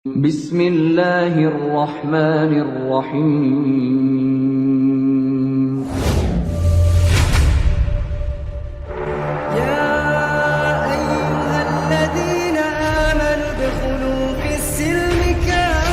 Bismillahirrahmanirrahim. يا أيها الذين آمنوا ادخلوا في السلم كافة.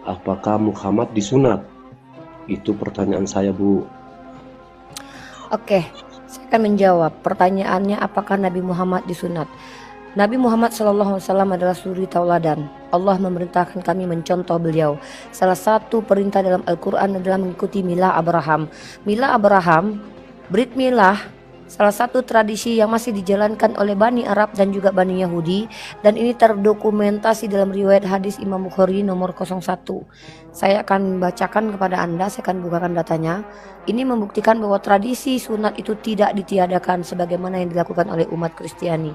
Apakah Muhammad disunat? Itu pertanyaan saya, Bu. Oke, saya akan menjawab pertanyaannya, apakah Nabi Muhammad disunat? Nabi Muhammad SAW adalah suri tauladan. Allah memerintahkan kami mencontoh beliau. Salah satu perintah dalam Al-Quran adalah mengikuti milah Abraham. Milah Abraham, Brit Milah, salah satu tradisi yang masih dijalankan oleh Bani Arab dan juga Bani Yahudi, dan ini terdokumentasi dalam riwayat hadis Imam Bukhari nomor 01. Saya akan bacakan kepada Anda, saya akan bukakan datanya. Ini membuktikan bahwa tradisi sunat itu tidak ditiadakan sebagaimana yang dilakukan oleh umat Kristiani.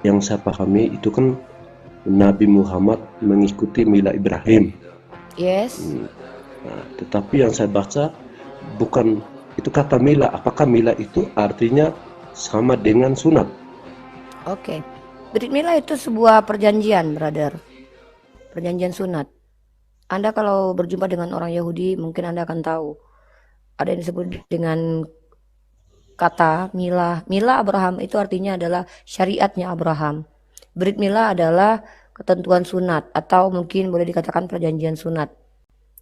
Yang saya pahami itu kan Nabi Muhammad mengikuti milah Ibrahim. Yes. Nah, tetapi yang saya baca bukan itu kata milah. Apakah milah itu artinya sama dengan sunat? Oke. Brit milah itu sebuah perjanjian, brother. Perjanjian sunat. Anda kalau berjumpa dengan orang Yahudi, mungkin Anda akan tahu. Ada yang disebut dengan kata milah. Milah Abraham itu artinya adalah syariatnya Abraham. Brit milah adalah ketentuan sunat, atau mungkin boleh dikatakan perjanjian sunat.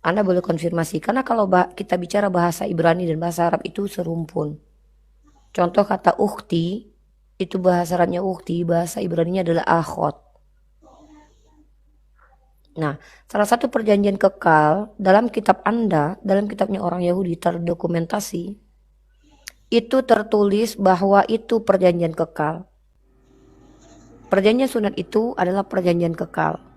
Anda boleh konfirmasi, karena kalau kita bicara bahasa Ibrani dan bahasa Arab itu serumpun. Contoh kata ukhti, itu bahasa Arabnya ukhti, bahasa Ibraninya adalah akhot. Nah, salah satu perjanjian kekal dalam kitab Anda, dalam kitabnya orang Yahudi terdokumentasi, itu tertulis bahwa itu perjanjian kekal. Perjanjian sunat itu adalah perjanjian kekal.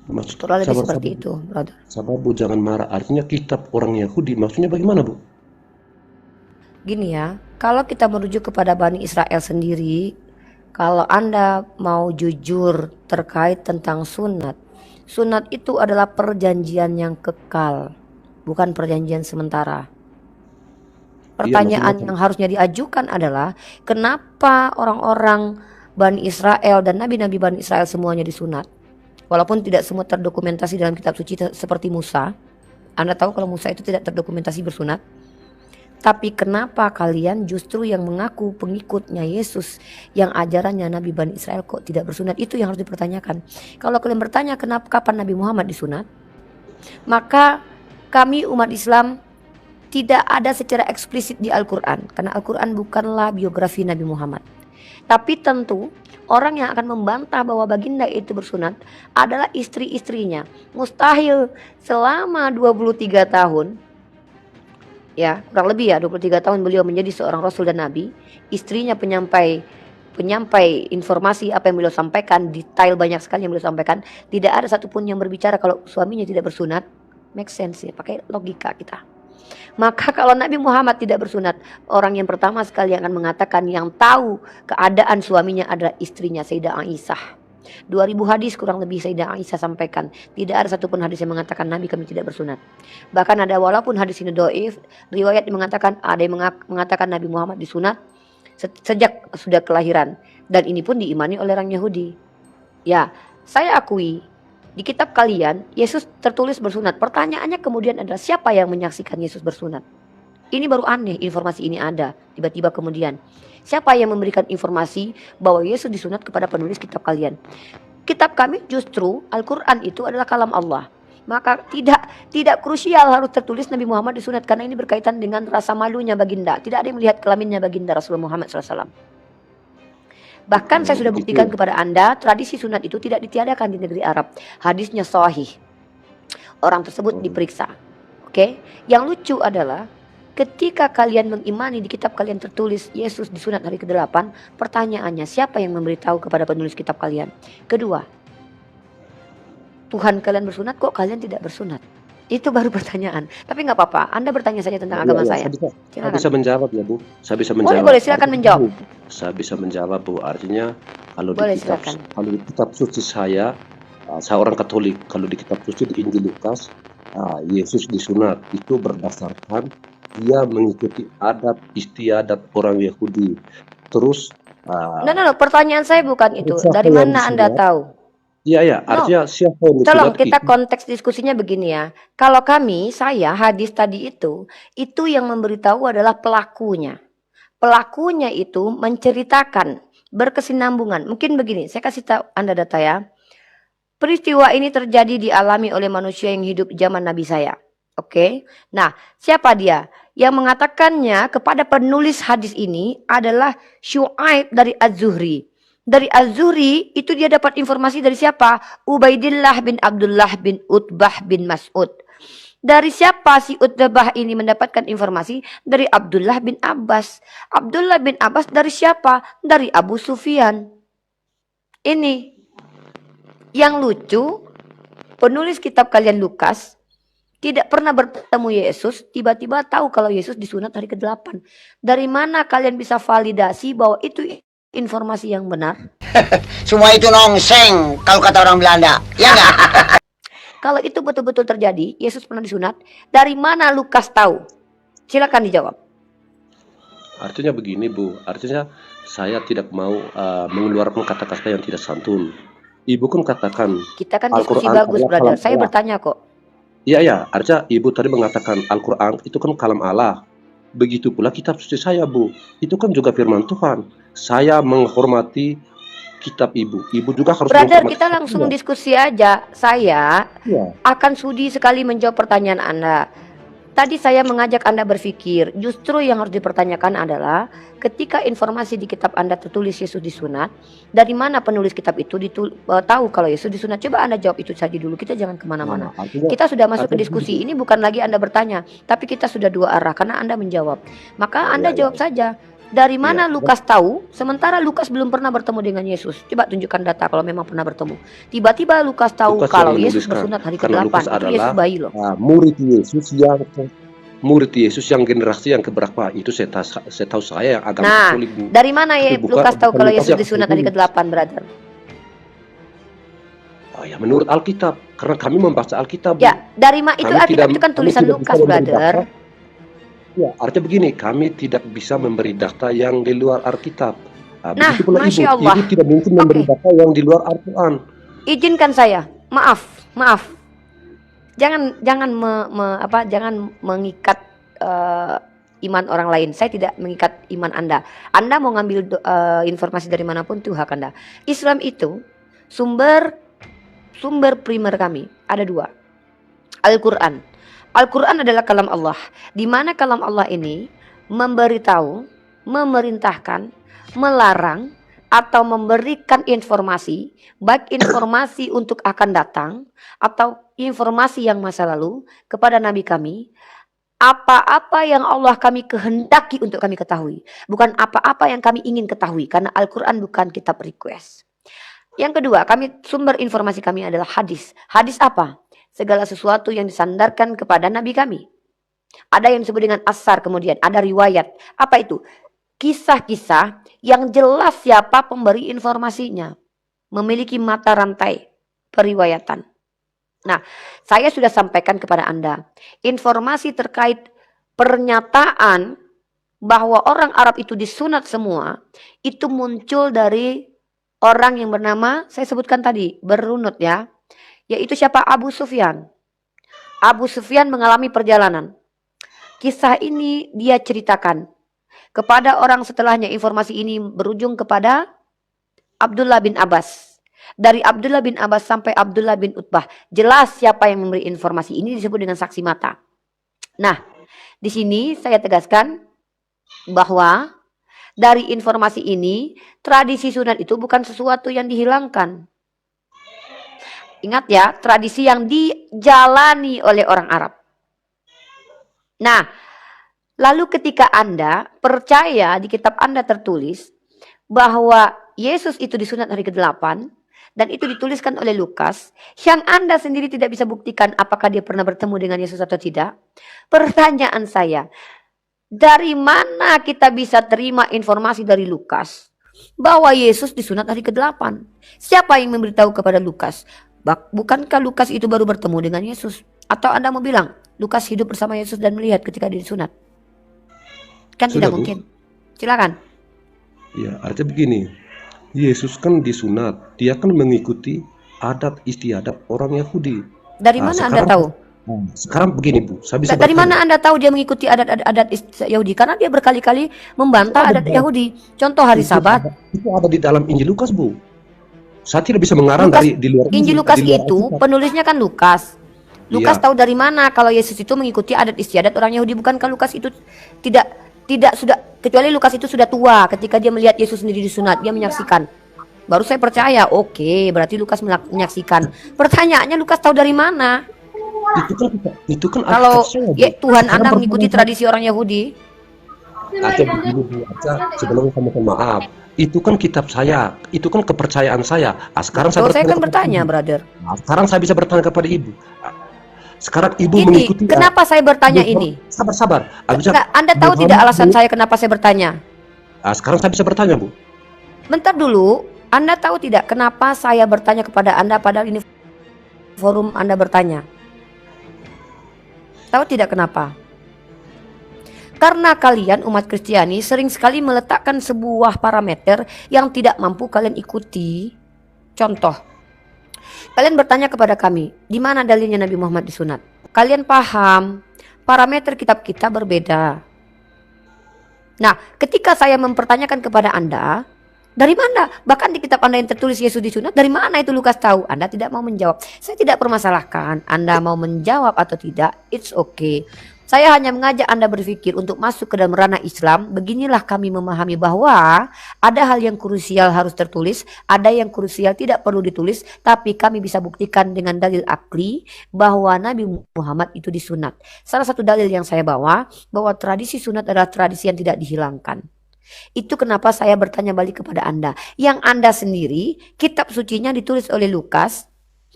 Maksud, Kurang lebih seperti itu, brother. Sabar, Bu, jangan marah. Artinya kitab orang Yahudi, maksudnya bagaimana, Bu? Gini ya, kalau kita merujuk kepada Bani Israel sendiri, kalau Anda mau jujur terkait tentang sunat, sunat itu adalah perjanjian yang kekal, bukan perjanjian sementara. Pertanyaan yang harusnya diajukan adalah, kenapa orang-orang Bani Israel dan nabi-nabi Bani Israel semuanya disunat? Walaupun tidak semua terdokumentasi dalam kitab suci seperti Musa. Anda tahu kalau Musa itu tidak terdokumentasi bersunat. Tapi kenapa kalian justru yang mengaku pengikutnya Yesus, yang ajarannya Nabi Bani Israel kok tidak bersunat? Itu yang harus dipertanyakan. Kalau kalian bertanya kapan Nabi Muhammad disunat, maka kami umat Islam tidak ada secara eksplisit di Al-Quran, karena Al-Quran bukanlah biografi Nabi Muhammad. Tapi tentu orang yang akan membantah bahwa baginda itu bersunat adalah istri-istrinya. Mustahil selama 23 tahun, ya kurang lebih ya 23 tahun beliau menjadi seorang Rasul dan Nabi, istrinya penyampai informasi apa yang beliau sampaikan, detail banyak sekali yang beliau sampaikan. Tidak ada satupun yang berbicara kalau suaminya tidak bersunat. Make sense ya, pakai logika kita. Maka kalau Nabi Muhammad tidak bersunat, orang yang pertama sekali yang akan mengatakan yang tahu keadaan suaminya adalah istrinya Sayyidah Aisyah. 2000 hadis kurang lebih Sayyidah Aisyah sampaikan. Tidak ada satupun hadis yang mengatakan Nabi kami tidak bersunat. Bahkan ada, walaupun hadis ini dhaif, riwayat yang mengatakan, ada yang mengatakan Nabi Muhammad disunat sejak sudah kelahiran. Dan ini pun diimani oleh orang Yahudi. Ya, saya akui di kitab kalian, Yesus tertulis bersunat. Pertanyaannya kemudian adalah, siapa yang menyaksikan Yesus bersunat? Ini baru aneh, informasi ini ada. Tiba-tiba kemudian, siapa yang memberikan informasi bahwa Yesus disunat kepada penulis kitab kalian? Kitab kami justru, Al-Quran itu adalah kalam Allah. Maka tidak krusial harus tertulis Nabi Muhammad disunat, karena ini berkaitan dengan rasa malunya baginda. Tidak ada yang melihat kelaminnya baginda Rasulullah Muhammad SAW. Bahkan saya sudah buktikan kepada Anda, tradisi sunat itu tidak ditiadakan di negeri Arab. Hadisnya sahih. Orang tersebut diperiksa. Oke? Yang lucu adalah ketika kalian mengimani di kitab kalian tertulis Yesus disunat hari ke-8, pertanyaannya, siapa yang memberitahu kepada penulis kitab kalian? Kedua, Tuhan kalian bersunat, kok kalian tidak bersunat? Itu baru pertanyaan. Tapi nggak apa-apa. Anda bertanya saja tentang Ya, agama ya, saya. saya Silakan. bisa menjawab ya Bu. Saya bisa Boleh, menjawab. boleh. Silakan Artinya menjawab. begini, saya bisa menjawab Bu. Artinya Boleh, silakan. kalau di kitab suci saya orang Katolik. Kalau di kitab suci di Injil Lukas, Yesus disunat itu berdasarkan dia mengikuti adat istiadat orang Yahudi. Terus No, no, no. Pertanyaan saya bukan itu. siapa Dari yang mana Anda disunat? tahu? Iya ya, No, artinya siapa yang tolong disunat kita itu. konteks diskusinya begini ya. Kalau saya hadis tadi itu yang memberitahu adalah pelakunya. Pelakunya itu menceritakan berkesinambungan. Mungkin begini, saya kasih tahu Anda data ya. Peristiwa ini terjadi dialami oleh manusia yang hidup zaman Nabi saya. Oke. Nah, siapa dia? Yang mengatakannya kepada penulis hadis ini adalah Syuaib dari Az-Zuhri. Dari Az-Zuhri itu dia dapat informasi dari siapa? Ubaidillah bin Abdullah bin Utbah bin Mas'ud. Dari siapa si Utbah ini mendapatkan informasi? Dari Abdullah bin Abbas. Abdullah bin Abbas dari siapa? Dari Abu Sufyan. Ini yang lucu, penulis kitab kalian Lukas tidak pernah bertemu Yesus, tiba-tiba tahu kalau Yesus disunat hari ke-8. Dari mana kalian bisa validasi bahwa itu informasi yang benar? Semua itu nongseng kalau kata orang Belanda, ya nggak? Kalau itu betul-betul terjadi, Yesus pernah disunat, dari mana Lukas tahu? Silakan dijawab. Artinya begini Bu, artinya saya tidak mau mengeluarkan kata-kata yang tidak santun. Ibu kan katakan Kita kan diskusi Al-Quran bagus, adalah brother. kalam Saya Allah. bertanya kok. Iya ya, artinya Ibu tadi mengatakan Al-Quran itu kan kalam Allah. Begitu pula kitab suci saya Bu, itu kan juga firman Tuhan. Saya menghormati kitab Ibu. Ibu juga harus Brother, menghormati kita kitab langsung saya. diskusi aja. Saya Iya. akan sudi sekali menjawab pertanyaan Anda. Tadi saya mengajak Anda berpikir, justru yang harus dipertanyakan adalah ketika informasi di kitab Anda tertulis Yesus disunat, dari mana penulis kitab itu tahu kalau Yesus disunat? Coba Anda jawab itu saja dulu, kita jangan kemana-mana. Nah, artinya Kita sudah masuk ke artinya diskusi, begini. ini bukan lagi Anda bertanya, tapi kita sudah dua arah karena Anda menjawab. Maka Anda Ya, ya, jawab saja, dari mana ya. Lukas tahu, sementara Lukas belum pernah bertemu dengan Yesus. Coba tunjukkan data kalau memang pernah bertemu. Tiba-tiba Lukas tahu Lukas kalau yang Yesus menuliskan. bersunat hari Karena ke-8, Lukas itu adalah Yesus bayi loh. murid Yesus yang generasi yang keberapa? Itu saya tahu saya yang agama Nah, Katolik Bu. dari mana ya Itu Lukas tahu bukan kalau Lukas Yesus yang disunat hari menulis. ke-8, brother? Oh ya, menurut Alkitab, karena kami membaca Alkitab. Bu. Ya, dari itu Kami Alkitab itu kan kami tulisan tidak bisa Lukas, memberi brother. data. Ya, artinya begini, kami tidak bisa memberi data yang di luar Alkitab. Nah, Begitu pula Masya Ibu. Allah. Ibu tidak mungkin memberi Oke. data yang di luar Al-Quran. Izinkan saya, maaf. Jangan mengikat iman orang lain. Saya tidak mengikat iman Anda. Anda mau ngambil informasi dari manapun itu hak Anda. Islam itu sumber primer kami ada dua. Al-Quran. Al-Quran adalah kalam Allah. Di mana kalam Allah ini memberitahu, memerintahkan, melarang, atau memberikan informasi, baik informasi untuk akan datang, atau informasi yang masa lalu kepada Nabi kami, apa-apa yang Allah kami kehendaki untuk kami ketahui. Bukan apa-apa yang kami ingin ketahui, karena Al-Quran bukan kitab request. Yang kedua, sumber informasi kami adalah hadis. Hadis apa? Segala sesuatu yang disandarkan kepada Nabi kami. Ada yang disebut dengan asar, kemudian ada riwayat. Apa itu? Kisah-kisah yang jelas siapa pemberi informasinya. Memiliki mata rantai periwayatan. Nah, saya sudah sampaikan kepada Anda. Informasi terkait pernyataan bahwa orang Arab itu disunat semua. Itu muncul dari orang yang bernama, saya sebutkan tadi, berunut ya. Yaitu siapa? Abu Sufyan. Abu Sufyan mengalami perjalanan. Kisah ini dia ceritakan kepada orang setelahnya. Informasi ini berujung kepada Abdullah bin Abbas. Dari Abdullah bin Abbas sampai Abdullah bin Utbah. Jelas siapa yang memberi informasi ini disebut dengan saksi mata. Nah, di sini saya tegaskan bahwa dari informasi ini, tradisi sunat itu bukan sesuatu yang dihilangkan. Ingat ya, tradisi yang dijalani oleh orang Arab. Nah, lalu ketika Anda percaya di kitab Anda tertulis bahwa Yesus itu disunat hari ke-8, dan itu dituliskan oleh Lukas, yang Anda sendiri tidak bisa buktikan apakah dia pernah bertemu dengan Yesus atau tidak. Pertanyaan saya, dari mana kita bisa terima informasi dari Lukas bahwa Yesus disunat hari ke-8? Siapa yang memberitahu kepada Lukas? Bukankah Lukas itu baru bertemu dengan Yesus? Atau Anda mau bilang Lukas hidup bersama Yesus dan melihat ketika dia disunat? Kan Sudah, tidak Bu. mungkin. Silakan. Ya, artinya begini. Yesus kan disunat, dia kan mengikuti adat istiadat orang Yahudi. Dari Nah, mana Anda tahu? Sekarang begini, Bu, saya bisa Dari bertanya. mana Anda tahu dia mengikuti adat Yahudi? Karena dia berkali-kali membantah adat Yahudi. Contoh hari Sabat. Itu ada di dalam Injil Lukas, Bu. Saya tidak bisa mengarang Lukas, dari di luar Injil Lukas di luar itu Alkitab. penulisnya kan Lukas. Lukas Iya. tahu dari mana kalau Yesus itu mengikuti adat istiadat orang Yahudi? Bukankah Lukas itu tidak sudah, kecuali Lukas itu sudah tua ketika dia melihat Yesus sendiri disunat, dia menyaksikan. Baru saya percaya. Oke, berarti Lukas menyaksikan. Pertanyaannya Lukas tahu dari mana? Itu kan Kalau Alkitab saya, Bu. ya, Tuhan Sekarang Anda mengikuti tradisi orang Yahudi, Aca begini, Bu. Aca, sebelumnya saya mohon maaf. Itu kan kitab saya, itu kan kepercayaan saya. Sekarang saya kan kepada bertanya, Ibu. brother. Sekarang saya bisa bertanya kepada Ibu. Sekarang Ibu Ini mengikuti. kenapa saya bertanya ini? Sabar. Enggak, Anda tahu tidak alasan saya kenapa saya bertanya? Sekarang saya bisa bertanya, Bu. Bentar dulu, Anda tahu tidak kenapa saya bertanya kepada Anda padahal ini forum Anda bertanya? Tahu tidak kenapa? Karena kalian umat Kristiani sering sekali meletakkan sebuah parameter yang tidak mampu kalian ikuti. Contoh, kalian bertanya kepada kami, di mana dalilnya Nabi Muhammad disunat? Kalian paham, parameter kitab kita berbeda. Nah, ketika saya mempertanyakan kepada Anda, dari mana? Bahkan di kitab Anda yang tertulis Yesus disunat, dari mana itu Lukas tahu? Anda tidak mau menjawab. Saya tidak permasalahkan Anda mau menjawab atau tidak, it's okay. Saya hanya mengajak Anda berpikir untuk masuk ke dalam ranah Islam. Beginilah kami memahami bahwa ada hal yang krusial harus tertulis, ada yang krusial tidak perlu ditulis, tapi kami bisa buktikan dengan dalil akli bahwa Nabi Muhammad itu disunat. Salah satu dalil yang saya bawa, bahwa tradisi sunat adalah tradisi yang tidak dihilangkan. Itu kenapa saya bertanya balik kepada Anda. Yang Anda sendiri, kitab sucinya ditulis oleh Lukas,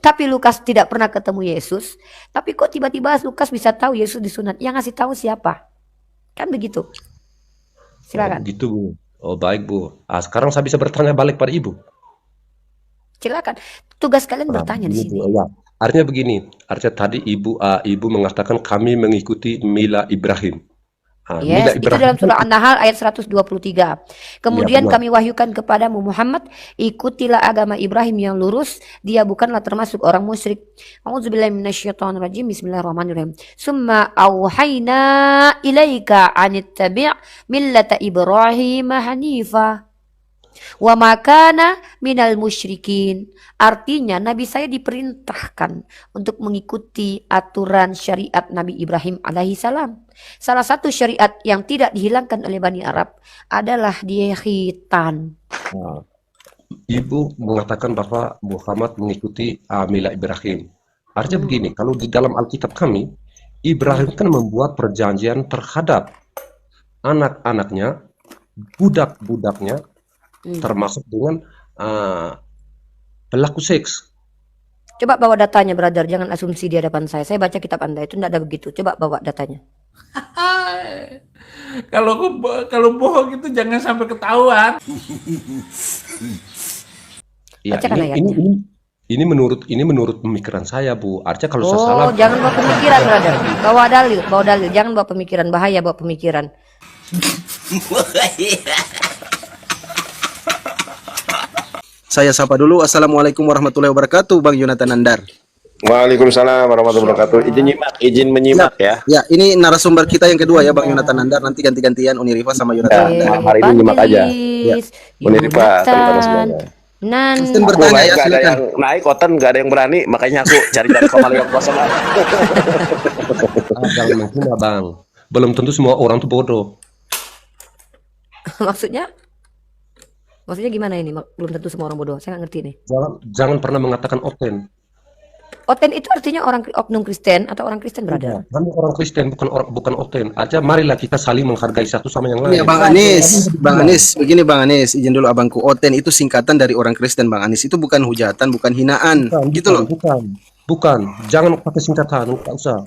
tapi Lukas tidak pernah ketemu Yesus. Tapi kok tiba-tiba Lukas bisa tahu Yesus disunat? Yang ngasih tahu siapa? Kan begitu. Silakan. Gitu, Bu. Oh, baik, Bu. Sekarang saya bisa bertanya balik pada Ibu. Silakan. Tugas kalian bertanya di sini. Ya. Artinya begini. Artinya tadi Ibu mengatakan kami mengikuti Mila Ibrahim. Yes, itu dalam surah An-Nahl ayat 123. Kemudian Ya, kami wahyukan kepadamu Muhammad, ikutilah agama Ibrahim yang lurus, dia bukanlah termasuk orang musyrik. A'udzubillahi minasyaitonirrajim. Bismillahirrahmanirrahim. Summa auhayna ilaika anittabi' millata Ibrahim hanifa wa ma kana minal musyrikin. Artinya Nabi saya diperintahkan untuk mengikuti aturan syariat Nabi Ibrahim alaihi salam. Salah satu syariat yang tidak dihilangkan oleh Bani Arab adalah dia khitan. Ibu mengatakan bahwa Muhammad mengikuti Mila Ibrahim. Artinya begini, kalau di dalam Alkitab kami, Ibrahim kan membuat perjanjian terhadap anak-anaknya, budak-budaknya, termasuk dengan pelaku seks. Coba bawa datanya, brother. Jangan asumsi di hadapan saya. Saya baca kitab Anda itu tidak ada begitu. Coba bawa datanya. Kalau bohong itu jangan sampai ketahuan. Ya, Bacakan ayatnya. ini menurut pemikiran saya, Bu. Artinya kalau saya Oh, salah, jangan bawa pemikiran, brother. Bawa dalil. Jangan bawa pemikiran. Bahaya bawa pemikiran. Saya sapa dulu. Assalamualaikum warahmatullahi wabarakatuh, Bang Yonatan Nandar. Waalaikumsalam warahmatullahi wabarakatuh. Izin menyimak ya. Ya, ini narasumber kita yang kedua ya, Bang Yonatan Nandar. Nanti ganti-gantian Unirifa sama Yonatan Nandar. hari ini nyimak aja. Ya. Unirifa terutama semuanya. Mungkin Aku bertanya ya, nggak ada silakan. yang naik, Koten nggak ada yang berani, makanya aku cari-cari kepala yang kosong. jangan menghina, Bang. Belum tentu semua orang tuh bodoh. Maksudnya gimana ini? Belum tentu semua orang bodoh. Saya nggak ngerti nih. Jangan pernah mengatakan open. Oten itu artinya orang oknum Kristen atau orang Kristen, brother? Kami orang Kristen, bukan oten. Aja marilah kita saling menghargai satu sama yang lain. Ya, Bang Anis, begini Bang Anis, izin dulu abangku. Oten itu singkatan dari orang Kristen, Bang Anis. Itu bukan hujatan, bukan hinaan, gitu loh. Bukan. Jangan pakai singkatan, enggak usah.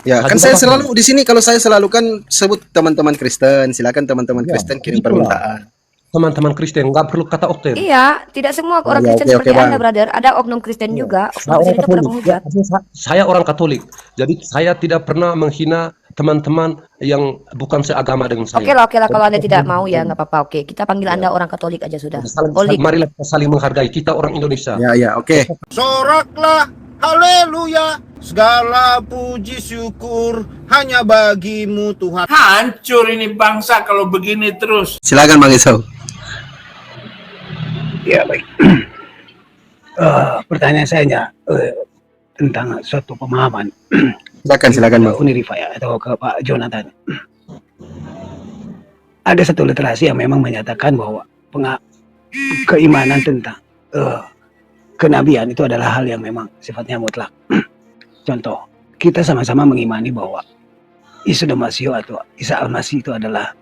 Ya, kan saya selalu di sini kalau saya selalu kan sebut teman-teman Kristen. Silakan teman-teman Kristen kirim permintaan. Teman-teman Kristen nggak perlu kata okten. Iya, tidak semua orang ya, Kristen oke, seperti Bang. Anda, brother. Ada oknum Kristen juga. Oknum Kristen itu pernah menghujat. Saya orang Katolik, jadi saya tidak pernah menghina teman-teman yang bukan seagama dengan saya. Oke lah, kalau Anda tidak mau ya nggak apa-apa. Oke, kita panggil Anda orang Katolik aja sudah. Marilah kita saling menghargai. Kita orang Indonesia. Ya, oke. Soraklah, haleluya, segala puji syukur hanya bagimu Tuhan. Hancur ini bangsa kalau begini terus. Silakan Bang Isau. Ya baik. Pertanyaan saya tentang suatu pemahaman. Silakan Bang. Unirifa ya, atau ke Pak Jonathan. Ada satu literasi yang memang menyatakan bahwa keimanan tentang kenabian itu adalah hal yang memang sifatnya mutlak. Contoh, kita sama-sama mengimani bahwa Isa Damasio atau Isa Al-Masih itu adalah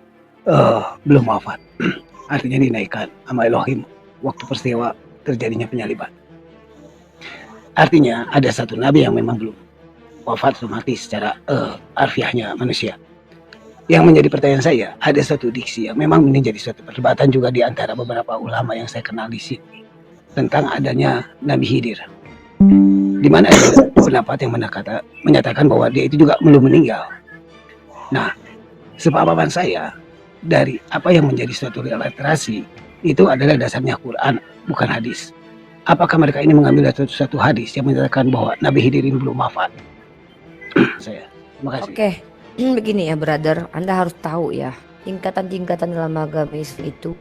belum wafat. Artinya dinaikkan sama Elohim waktu peristiwa terjadinya penyaliban. Artinya ada satu nabi yang memang belum wafat atau mati secara harfiahnya manusia. Yang menjadi pertanyaan saya, ada satu diksi yang memang menjadi suatu perdebatan juga di antara beberapa ulama yang saya kenal di sini tentang adanya Nabi Khidir. Di mana ada pendapat yang menyatakan bahwa dia itu juga belum meninggal. Nah, sepemahaman saya dari apa yang menjadi suatu literasi itu adalah dasarnya Quran, bukan hadis. Apakah mereka ini mengambil satu hadis yang menyatakan bahwa Nabi Khidir ini belum wafat? Saya, terima kasih. Oke, begini ya brother, Anda harus tahu ya, tingkatan-tingkatan dalam agama Islam itu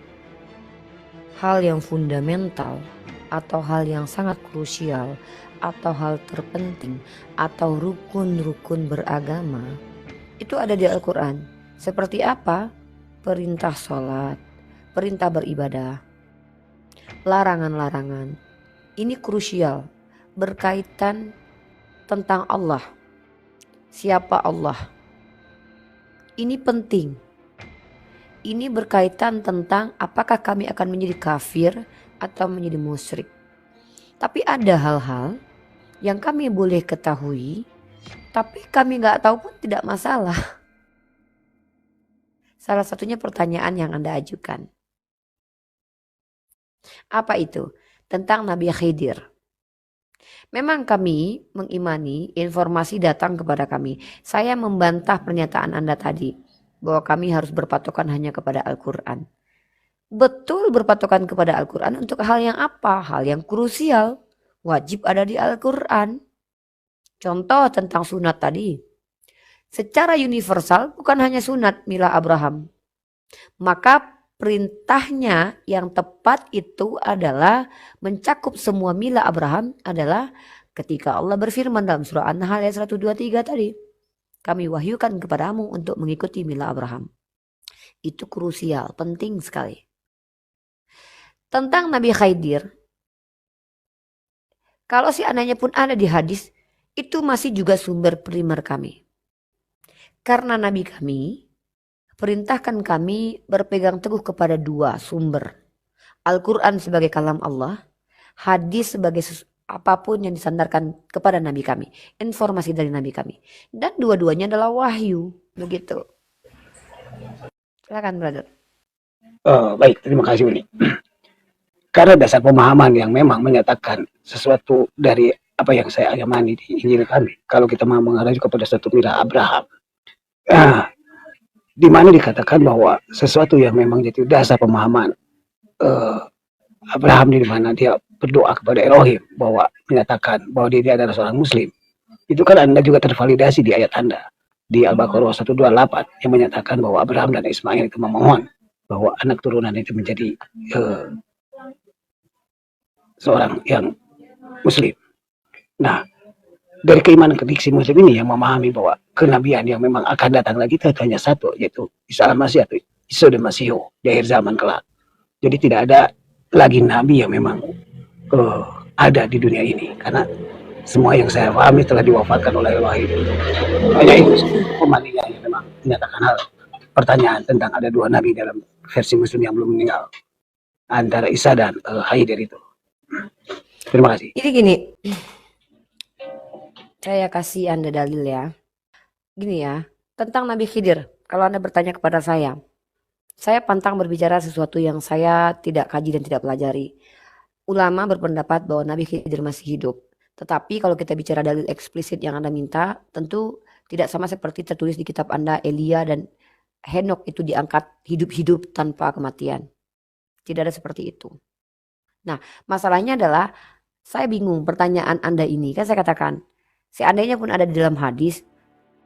hal yang fundamental atau hal yang sangat krusial atau hal terpenting atau rukun-rukun beragama itu ada di Al-Quran. Seperti apa? Perintah sholat, perintah beribadah, larangan-larangan. Ini krusial, berkaitan tentang Allah. Siapa Allah? Ini penting. Ini berkaitan tentang apakah kami akan menjadi kafir atau menjadi musyrik. Tapi ada hal-hal yang kami boleh ketahui, tapi kami nggak tahu pun tidak masalah. Salah satunya pertanyaan yang Anda ajukan. Apa itu? Tentang Nabi Khidir. Memang kami mengimani informasi datang kepada kami. Saya membantah pernyataan Anda tadi bahwa kami harus berpatokan hanya kepada Al-Quran. Betul berpatokan kepada Al-Quran untuk hal yang apa? Hal yang krusial. Wajib ada di Al-Quran. Contoh tentang sunat tadi. Secara universal bukan hanya sunat Mila Abraham. Maka perintahnya yang tepat itu adalah mencakup semua Mila Abraham adalah ketika Allah berfirman dalam surah An-Nahl ayat 123 tadi. Kami wahyukan kepadamu untuk mengikuti Mila Abraham. Itu krusial, penting sekali. Tentang Nabi Khidir. Kalau seandainya pun ada di hadis, itu masih juga sumber primer kami. Karena Nabi kami perintahkan kami berpegang teguh kepada dua sumber. Al-Quran sebagai kalam Allah, hadis sebagai apapun yang disandarkan kepada Nabi kami. Informasi dari Nabi kami. Dan dua-duanya adalah wahyu. Begitu. Silakan brother. Baik, terima kasih Uni. Karena dasar pemahaman yang memang menyatakan sesuatu dari apa yang saya imani di Injil kami. Kalau kita mau mengacu kepada satu Mila Abraham. Di mana dikatakan bahwa sesuatu yang memang jadi dasar pemahaman Abraham di mana dia berdoa kepada Elohim bahwa menyatakan bahwa dia adalah seorang Muslim. Itu kan Anda juga tervalidasi di ayat Anda di Al-Baqarah 128 yang menyatakan bahwa Abraham dan Ismail itu memohon bahwa anak turunan itu menjadi seorang yang Muslim. Nah, dari keimanan kediksi Muslim ini yang memahami bahwa kenabian yang memang akan datang lagi itu hanya satu, yaitu Isa Al-Masih atau Isa Damasio di akhir zaman kelak. Jadi tidak ada lagi nabi yang memang ada di dunia ini, karena semua yang saya pahami telah diwafatkan oleh Allah itu. Hanya itu pemandinya yang memang menyatakan hal pertanyaan tentang ada dua nabi dalam versi Muslim yang belum meninggal, antara Isa dan Haidir itu. Terima kasih. Jadi gini, saya kasih Anda dalil ya. Gini ya, tentang Nabi Khidir. Kalau Anda bertanya kepada saya pantang berbicara sesuatu yang saya tidak kaji dan tidak pelajari. Ulama berpendapat bahwa Nabi Khidir masih hidup. Tetapi kalau kita bicara dalil eksplisit yang Anda minta, tentu tidak sama seperti tertulis di kitab Anda, Elia dan Henok itu diangkat hidup-hidup tanpa kematian. Tidak ada seperti itu. Nah, masalahnya adalah saya bingung pertanyaan Anda ini. Kan saya katakan, seandainya pun ada di dalam hadis,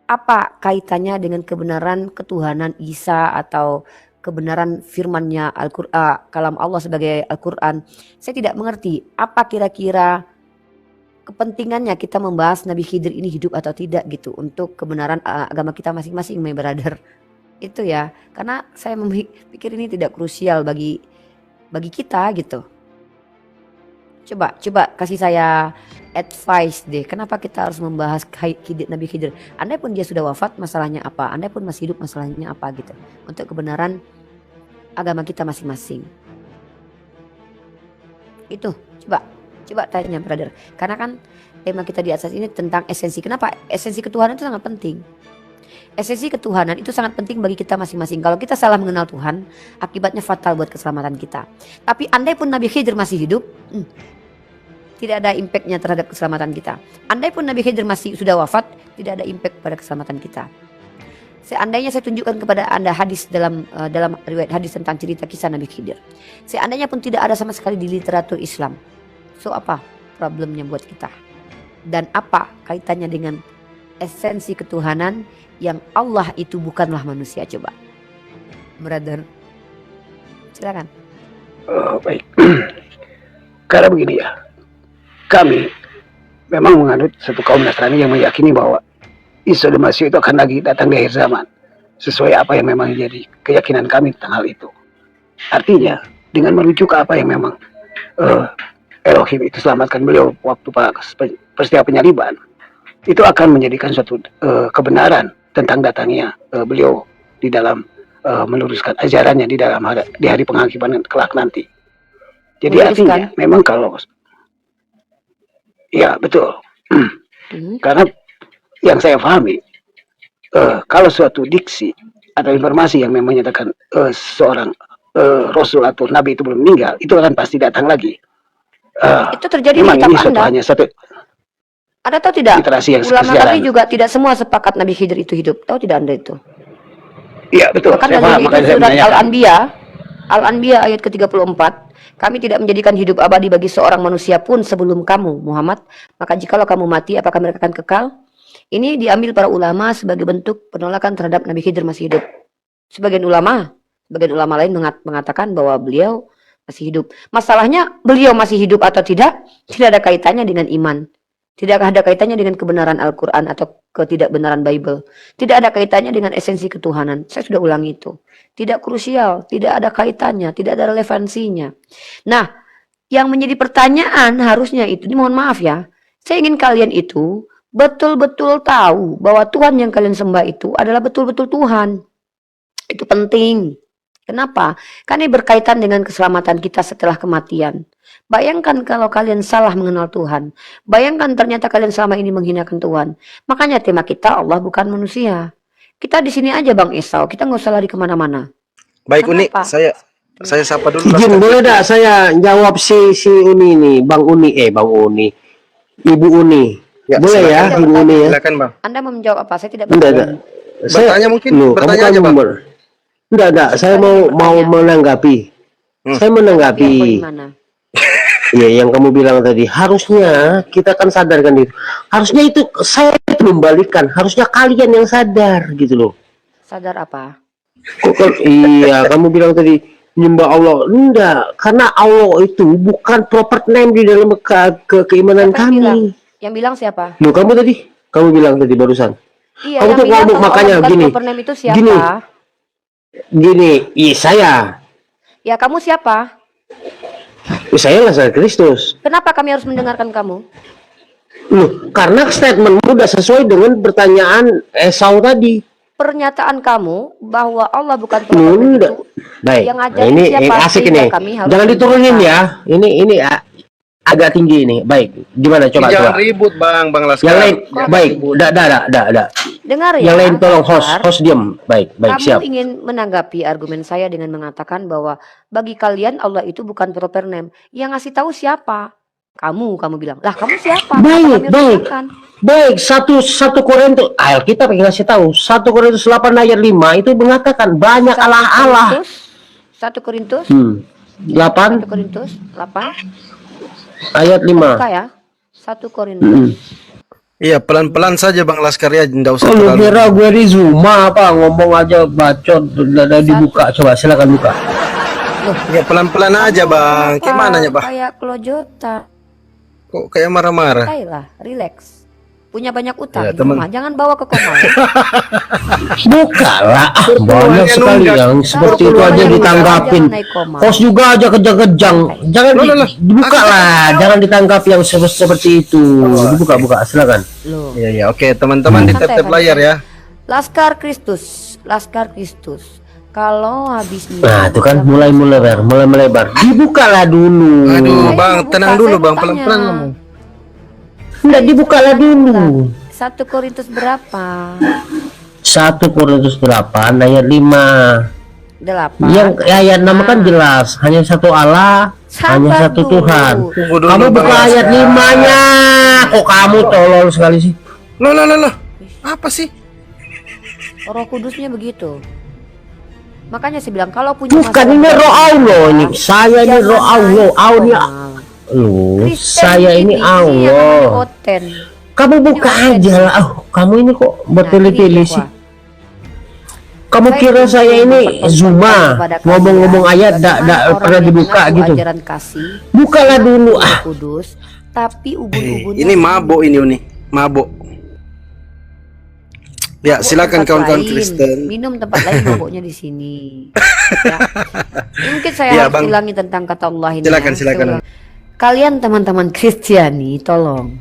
apa kaitannya dengan kebenaran ketuhanan Isa atau kebenaran firmannya Al-Quran, kalam Allah sebagai Al-Quran? Saya tidak mengerti apa kira-kira kepentingannya kita membahas Nabi Khidir ini hidup atau tidak gitu untuk kebenaran agama kita masing-masing, my brother. Itu ya, karena saya pikir ini tidak krusial bagi kita gitu. Coba kasih saya advice deh, kenapa kita harus membahas Nabi Khidir? Andai pun dia sudah wafat, masalahnya apa? Andai pun masih hidup, masalahnya apa gitu? Untuk kebenaran agama kita masing-masing. Itu, coba tanya brother. Karena kan tema kita di atas ini tentang esensi. Kenapa? Esensi ketuhanan itu sangat penting. Esensi ketuhanan itu sangat penting bagi kita masing-masing. Kalau kita salah mengenal Tuhan, akibatnya fatal buat keselamatan kita. Tapi andai pun Nabi Khidir masih hidup, tidak ada impactnya terhadap keselamatan kita. Andai pun Nabi Khidir masih sudah wafat, tidak ada impact pada keselamatan kita. Seandainya saya tunjukkan kepada Anda hadis dalam riwayat hadis tentang cerita kisah Nabi Khidir. Seandainya pun tidak ada sama sekali di literatur Islam. So apa problemnya buat kita? Dan apa kaitannya dengan esensi ketuhanan yang Allah itu bukanlah manusia? Coba, brother, silakan. Baik. Karena begini ya, kami memang menganut satu kaum Nasrani yang meyakini bahwa Isa dan Masih itu akan lagi datang di akhir zaman, sesuai apa yang memang jadi keyakinan kami tentang hal itu. Artinya dengan merujuk ke apa yang memang Elohim itu selamatkan beliau waktu peristiwa penyaliban, itu akan menjadikan suatu kebenaran tentang datangnya beliau di dalam meluruskan ajarannya di hari penghakiman kelak nanti. Jadi artinya memang kalau ya betul, karena yang saya pahami kalau suatu diksi atau informasi yang memang menyatakan seorang Rasul atau Nabi itu belum meninggal, itu akan pasti datang lagi. Itu terjadi di kitab Anda. Ada tahu tidak? Ulama kami juga tidak semua sepakat Nabi Khidir itu hidup. Tahu tidak Anda itu? Iya betul. Bahkan dalam itu surat Al-Anbiya ayat ke-34, kami tidak menjadikan hidup abadi bagi seorang manusia pun sebelum kamu, Muhammad. Maka jikalau kamu mati, apakah mereka akan kekal? Ini diambil para ulama sebagai bentuk penolakan terhadap Nabi Khidir masih hidup. Sebagian ulama lain mengatakan bahwa beliau masih hidup. Masalahnya beliau masih hidup atau tidak ada kaitannya dengan iman. Tidak ada kaitannya dengan kebenaran Al-Quran atau ketidakbenaran Bible. Tidak ada kaitannya dengan esensi ketuhanan. Saya sudah ulangi itu. Tidak krusial, tidak ada kaitannya, tidak ada relevansinya. Nah, yang menjadi pertanyaan harusnya itu, ini mohon maaf ya, saya ingin kalian itu betul-betul tahu bahwa Tuhan yang kalian sembah itu adalah betul-betul Tuhan. Itu penting. Kenapa? Karena ini berkaitan dengan keselamatan kita setelah kematian. Bayangkan kalau kalian salah mengenal Tuhan. Bayangkan ternyata kalian selama ini menghinakan Tuhan. Makanya tema kita Allah bukan manusia. Kita di sini aja Bang Esau. Kita nggak usah lari kemana-mana. Baik Uni, saya sapa dulu. Izin boleh dah saya jawab si Uni nih, Bang Uni, Ibu Uni. Ya, boleh silakan, ya, Bang. Ibu Uni ya. Silakan Bang. Anda mau menjawab apa? Saya tidak Enggak. Bertanya mungkin, bertanya aja Bang. Enggak, saya mau menanggapi. Saya menanggapi. Ya, yang kamu bilang tadi, harusnya kita kan sadarkan itu. Harusnya itu saya itu membalikan, harusnya kalian yang sadar gitu loh. Sadar apa? Iya, kamu bilang tadi menyembah Allah. Enggak, karena Allah itu bukan proper name di dalam keimanan kami. Yang bilang siapa? Loh, kamu bilang tadi barusan. Iya, kamu tuh ngomong makanya gini. Itu siapa? Gini, iya saya. Ya, kamu siapa? Saya lah Kristus. Kenapa kami harus mendengarkan kamu? Loh, karena statementmu udah sesuai dengan pertanyaan Esau tadi. Pernyataan kamu bahwa Allah bukan proper name Nunda. itu Baik. yang Nah, ngajarin ini siapa, asik sehingga ini. kami harus Jangan diturunin membuka. ya. Ini agak tinggi ini. Baik. Gimana coba Jangan coba. ribut Bang Laskar. Yang lain, Kok baik. ribut? Dah. Dengar ya, Yang lain tolong Laskar. host diam. Baik, Kamu siap. ingin menanggapi argumen saya dengan mengatakan bahwa bagi kalian Allah itu bukan proper name. Yang ngasih tahu siapa? Kamu bilang. Lah kamu siapa? Kenapa Baik, kami harus baik. makan? Baik, satu Korintus, Alkitab yang ngasih tahu, 1 Korintus 8 ayat 5 itu mengatakan banyak Allah-Allah. 1 Korintus 8 1 Korintus 8 ayat 5. buka ya. 1 Korintus. Iya, pelan-pelan saja Bang Laskar ya, enggak usah Oh, lu terlalu. kira gue di Zuma apa? Ngomong aja bacot, udah dibuka. Coba silakan buka. Ya pelan-pelan aja Bang. Kayak mana ya, Bang? Kayak kelojota. Kok kayak marah-marah? Lah, relax. Punya banyak utang Ya, di teman. rumah. Jangan bawa ke koma. Buka lah, banyak sekali nunggak. yang seperti itu aja ditanggapin. Jangan naik koma. Host juga aja kejang-kejang. Jangan dibuka lah, jangan ditanggapi yang seperti itu. Dibuka, silakan. Loh. Iya, oke teman-teman di Santai, tap layar ya. Laskar Kristus. Kalau habis Nah, itu kan mulai melebar. Dibukalah dulu. Aduh, Saya Bang, mau tenang buka, dulu saya Bang, mau pelan-pelan tanya. ngomong. Enggak dibukalah dulu. 1 Korintus berapa? 1 Korintus 8 ayat 5. 8. Yang ayat 6 kan jelas, hanya satu Allah, hanya Sabar satu dulu. Tuhan. Tunggu dulu, Kamu Bang buka Laskar. ayat 5-nya. Kok kamu tolol sekali sih? Loh. Apa sih? Roh Kudusnya begitu. Makanya saya bilang kalau punya Bukan, ini roh Allah ini. Saya ini roh Allah. Allah. Loh, saya ini Allah. Kamu buka aja lah. Kamu ini kok bertele-tele sih? Kamu kira saya ini Zuma ngomong-ngomong ayat dak pernah dibuka gitu? Ajaran kasih, Bukalah dulu. Kudus, tapi ubun-ubunnya Ini mabuk ini. Mabuk. Ya, silakan tempat kawan-kawan lain. Kristen. Minum tempat lain mabuknya di sini. Ya. Ini mungkin saya Ya, harus Bang. ulangi tentang kata Allah ini. Silakan, ya. silakan. Saya ulang. Kalian teman-teman Kristiani, tolong.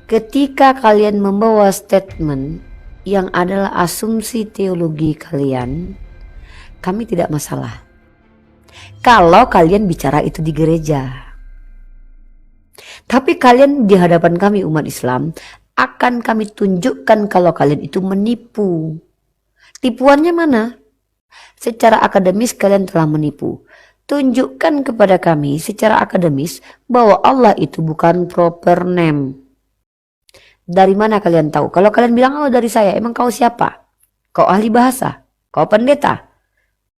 Ketika kalian membawa statement yang adalah asumsi teologi kalian, kami tidak masalah. Kalau kalian bicara itu di gereja. Tapi kalian di hadapan kami umat Islam akan kami tunjukkan kalau kalian itu menipu. Tipuannya mana? Secara akademis kalian telah menipu. Tunjukkan kepada kami secara akademis bahwa Allah itu bukan proper name. Dari mana kalian tahu? Kalau kalian bilang, oh dari saya, emang kau siapa? Kau ahli bahasa? Kau pendeta?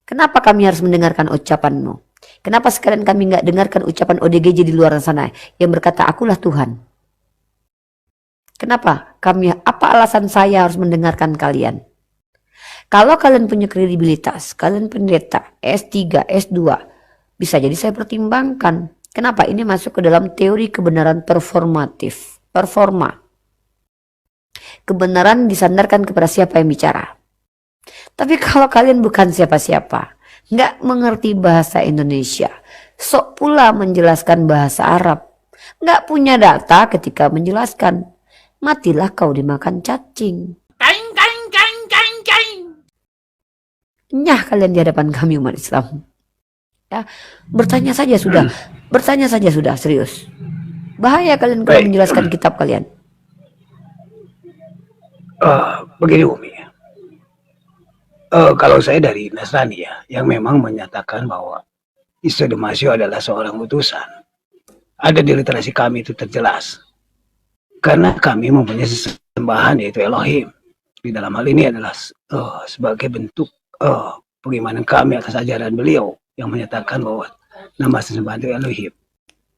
Kenapa kami harus mendengarkan ucapanmu? Kenapa sekalian kami nggak dengarkan ucapan ODGJ di luar sana yang berkata, akulah Tuhan? Kenapa? Apa alasan saya harus mendengarkan kalian? Kalau kalian punya kredibilitas, kalian pendeta, S3, S2, bisa jadi saya pertimbangkan. Kenapa? Ini masuk ke dalam teori kebenaran performatif. Performa. Kebenaran disandarkan kepada siapa yang bicara. Tapi kalau kalian bukan siapa-siapa, nggak mengerti bahasa Indonesia, sok pula menjelaskan bahasa Arab, nggak punya data ketika menjelaskan, matilah kau dimakan cacing. Nyah kalian di hadapan kami umat Islam. Ya, bertanya saja sudah, serius. Bahaya kalian kalau menjelaskan kitab kalian. Begini Umi, kalau saya dari Nasrani ya, yang memang menyatakan bahwa Isa Damasio adalah seorang utusan. Ada di literasi kami itu terjelas. Karena kami mempunyai sesembahan yaitu Elohim. Di dalam hal ini adalah sebagai bentuk pengimanan kami atas ajaran beliau yang menyatakan bahwa nama sesembahan itu Elohim.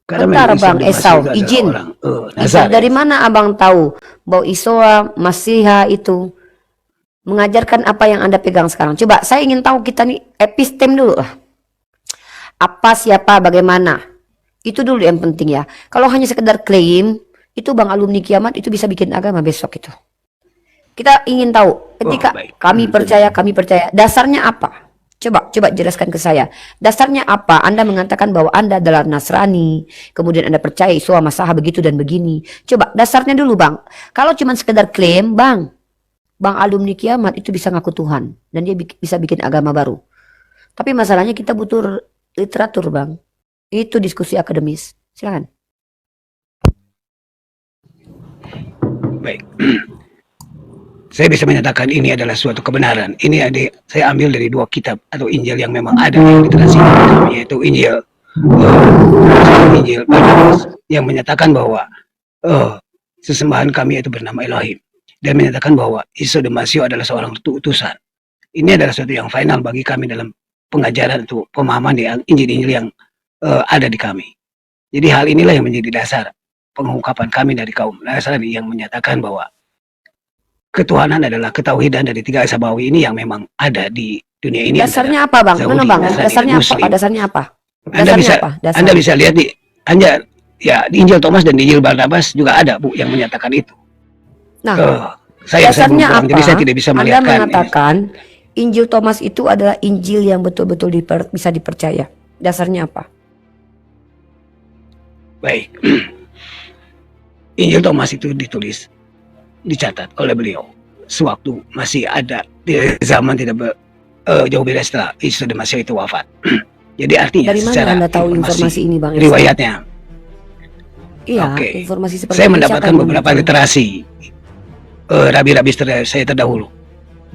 Bentar Bang Esau, izin. Dari mana abang tahu bahwa Isoa Masiha itu mengajarkan apa yang Anda pegang sekarang? Coba saya ingin tahu, kita nih epistem dulu lah. Apa, siapa, bagaimana. Itu dulu yang penting ya. Kalau hanya sekedar klaim, itu Bang alumni kiamat itu bisa bikin agama besok itu. Kita ingin tahu ketika kami percaya, dasarnya apa? Coba jelaskan ke saya. Dasarnya apa? Anda mengatakan bahwa Anda adalah Nasrani, kemudian Anda percaya Iswa Masaha begitu dan begini. Coba dasarnya dulu, Bang. Kalau cuma sekedar klaim, Bang alumni kiamat itu bisa ngaku Tuhan dan dia bisa bikin agama baru. Tapi masalahnya kita butuh literatur, Bang. Itu diskusi akademis. Silakan. Baik. Saya bisa menyatakan ini adalah suatu kebenaran. Ini saya ambil dari 2 kitab atau Injil yang memang ada di literasi kami, yaitu Injil Barnabas yang menyatakan bahwa sesembahan kami itu bernama Elohim, dan menyatakan bahwa Isa dan Masih adalah seorang utusan. Ini adalah suatu yang final bagi kami dalam pengajaran atau pemahaman di Injil-Injil yang ada di kami. Jadi hal inilah yang menjadi dasar pengungkapan kami dari kaum Nasrani yang menyatakan bahwa ketuhanan adalah ketauhidan dari 3 esa bawi ini yang memang ada di dunia ini. Dasarnya apa, Bang? Mana, Bang? Dasarnya apa? Dasarnya apa? Anda bisa lihat di Injil Thomas dan di Injil Barnabas juga ada, Bu, yang menyatakan itu. Nah, dasarnya apa? Jadi saya tidak bisa Anda melihatkan mengatakan Injil Thomas itu adalah Injil yang betul-betul bisa dipercaya. Dasarnya apa? Baik. Injil Thomas itu dicatat oleh beliau sewaktu masih ada di zaman tidak jauh beda setelah Isa dan Masih itu wafat. Jadi artinya dari mana Anda tahu informasi ini, Bang? Riwayatnya. Iya, informasi seperti saya mendapatkan beberapa literasi rabi-rabi saya terdahulu,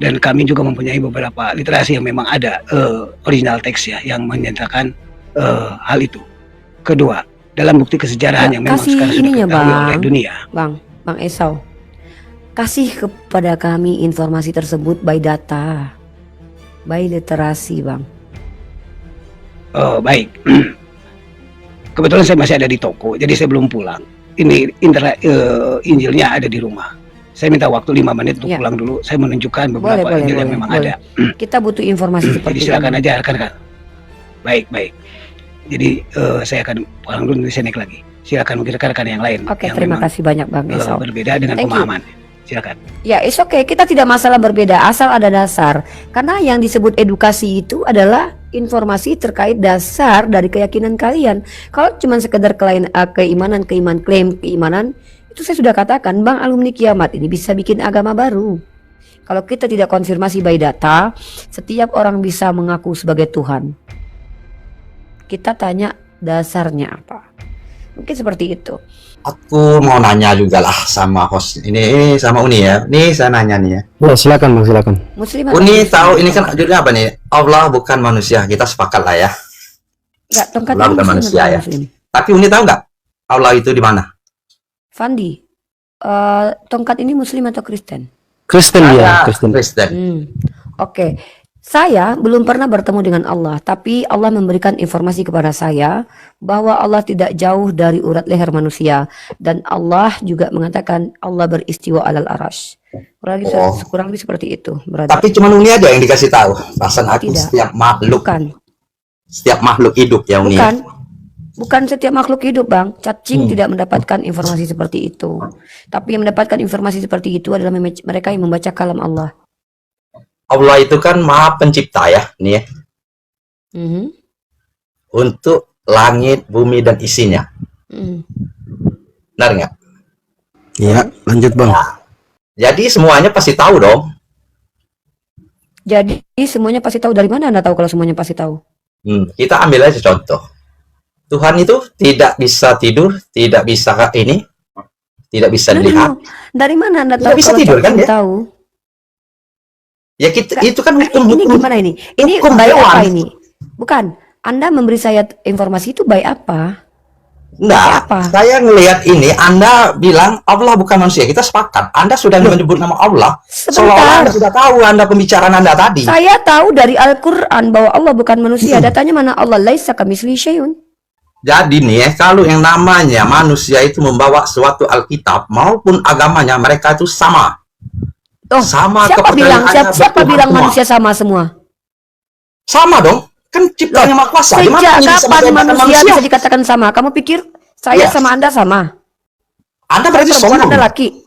dan kami juga mempunyai beberapa literasi yang memang ada original teks ya yang menyatakan hal itu. Kedua, dalam bukti kesejarahan yang memang sekarang sudah diketahui oleh dunia. Bang Esau, kasih kepada kami informasi tersebut by data, by literasi, Bang. Oh, baik. Kebetulan saya masih ada di toko, jadi saya belum pulang. Ini Injilnya ada di rumah. Saya minta waktu 5 menit untuk pulang dulu. Saya menunjukkan beberapa Injil yang memang ada. Kita butuh informasi seperti jadi silakan aja rekan-rekan. Baik. Jadi saya akan pulang dulu, nanti saya naik lagi. Silakan mungkin rekan-rekan yang lain. Oke, terima kasih banyak, Bang Esau. Berbeda dengan pemahaman. Silakan. Ya, it's okay. Kita tidak masalah berbeda, asal ada dasar. Karena yang disebut edukasi itu adalah informasi terkait dasar dari keyakinan kalian. Kalau cuma sekedar keimanan, klaim keimanan, itu saya sudah katakan, Bang, alumni kiamat ini bisa bikin agama baru. Kalau kita tidak konfirmasi by data, setiap orang bisa mengaku sebagai Tuhan. Kita tanya dasarnya apa. Mungkin seperti itu. Aku mau nanya juga lah sama host ini sama Uni ya. Nih saya nanya nih ya. Ya silakan, Bang, silakan. Uni tahu ini kan judulnya apa nih? Allah bukan manusia. Kita sepakat lah ya. Enggak, tongkat Allah bukan manusia ya. Tapi Uni tahu nggak Allah itu di mana? Fandi, tongkat ini Muslim atau Kristen? Kristen ya, Kristen. Oke. Saya belum pernah bertemu dengan Allah, tapi Allah memberikan informasi kepada saya bahwa Allah tidak jauh dari urat leher manusia, dan Allah juga mengatakan Allah beristiwa alal arash. Kurang lebih seperti itu. Tapi cuma Uni aja yang dikasih tahu. Perasaan aku setiap makhluk. Setiap makhluk hidup ya Uni. Bukan setiap makhluk hidup, Bang. Cacing tidak mendapatkan informasi seperti itu. Tapi yang mendapatkan informasi seperti itu adalah mereka yang membaca kalam Allah. Allah itu kan Maha Pencipta ya, nih ya. Untuk langit, bumi dan isinya. Benar nggak? Iya, lanjut, Bang. Jadi semuanya pasti tahu dong. Jadi semuanya pasti tahu. Dari mana Anda tahu kalau semuanya pasti tahu? Kita ambil aja contoh. Tuhan itu tidak bisa tidur, tidak bisa tidak bisa dilihat. Dari mana Anda tahu? Tidak bisa tidur kan ya? Tahu. Ya kita, itu kan hukum. Ini gimana ini? Ini by apa ini? Bukan. Anda memberi saya informasi itu by apa? Nah, saya ngelihat ini, Anda bilang Allah bukan manusia. Kita sepakat. Anda sudah menyebut nama Allah. Seolah-olah Anda sudah tahu Anda pembicaraan Anda tadi. Saya tahu dari Al-Quran bahwa Allah bukan manusia. Datanya mana? Allah laisa kamitslihi syai'un. Jadi nih ya, kalau yang namanya manusia itu membawa suatu Alkitab maupun agamanya, mereka itu sama. Sama siapa bilang manusia sama semua? Sama dong, kan ciptaan yang Maha Kuasa. Sejak kapan manusia bisa dikatakan sama? Kamu pikir saya sama Anda sama? Anda berarti sombong. Anda laki.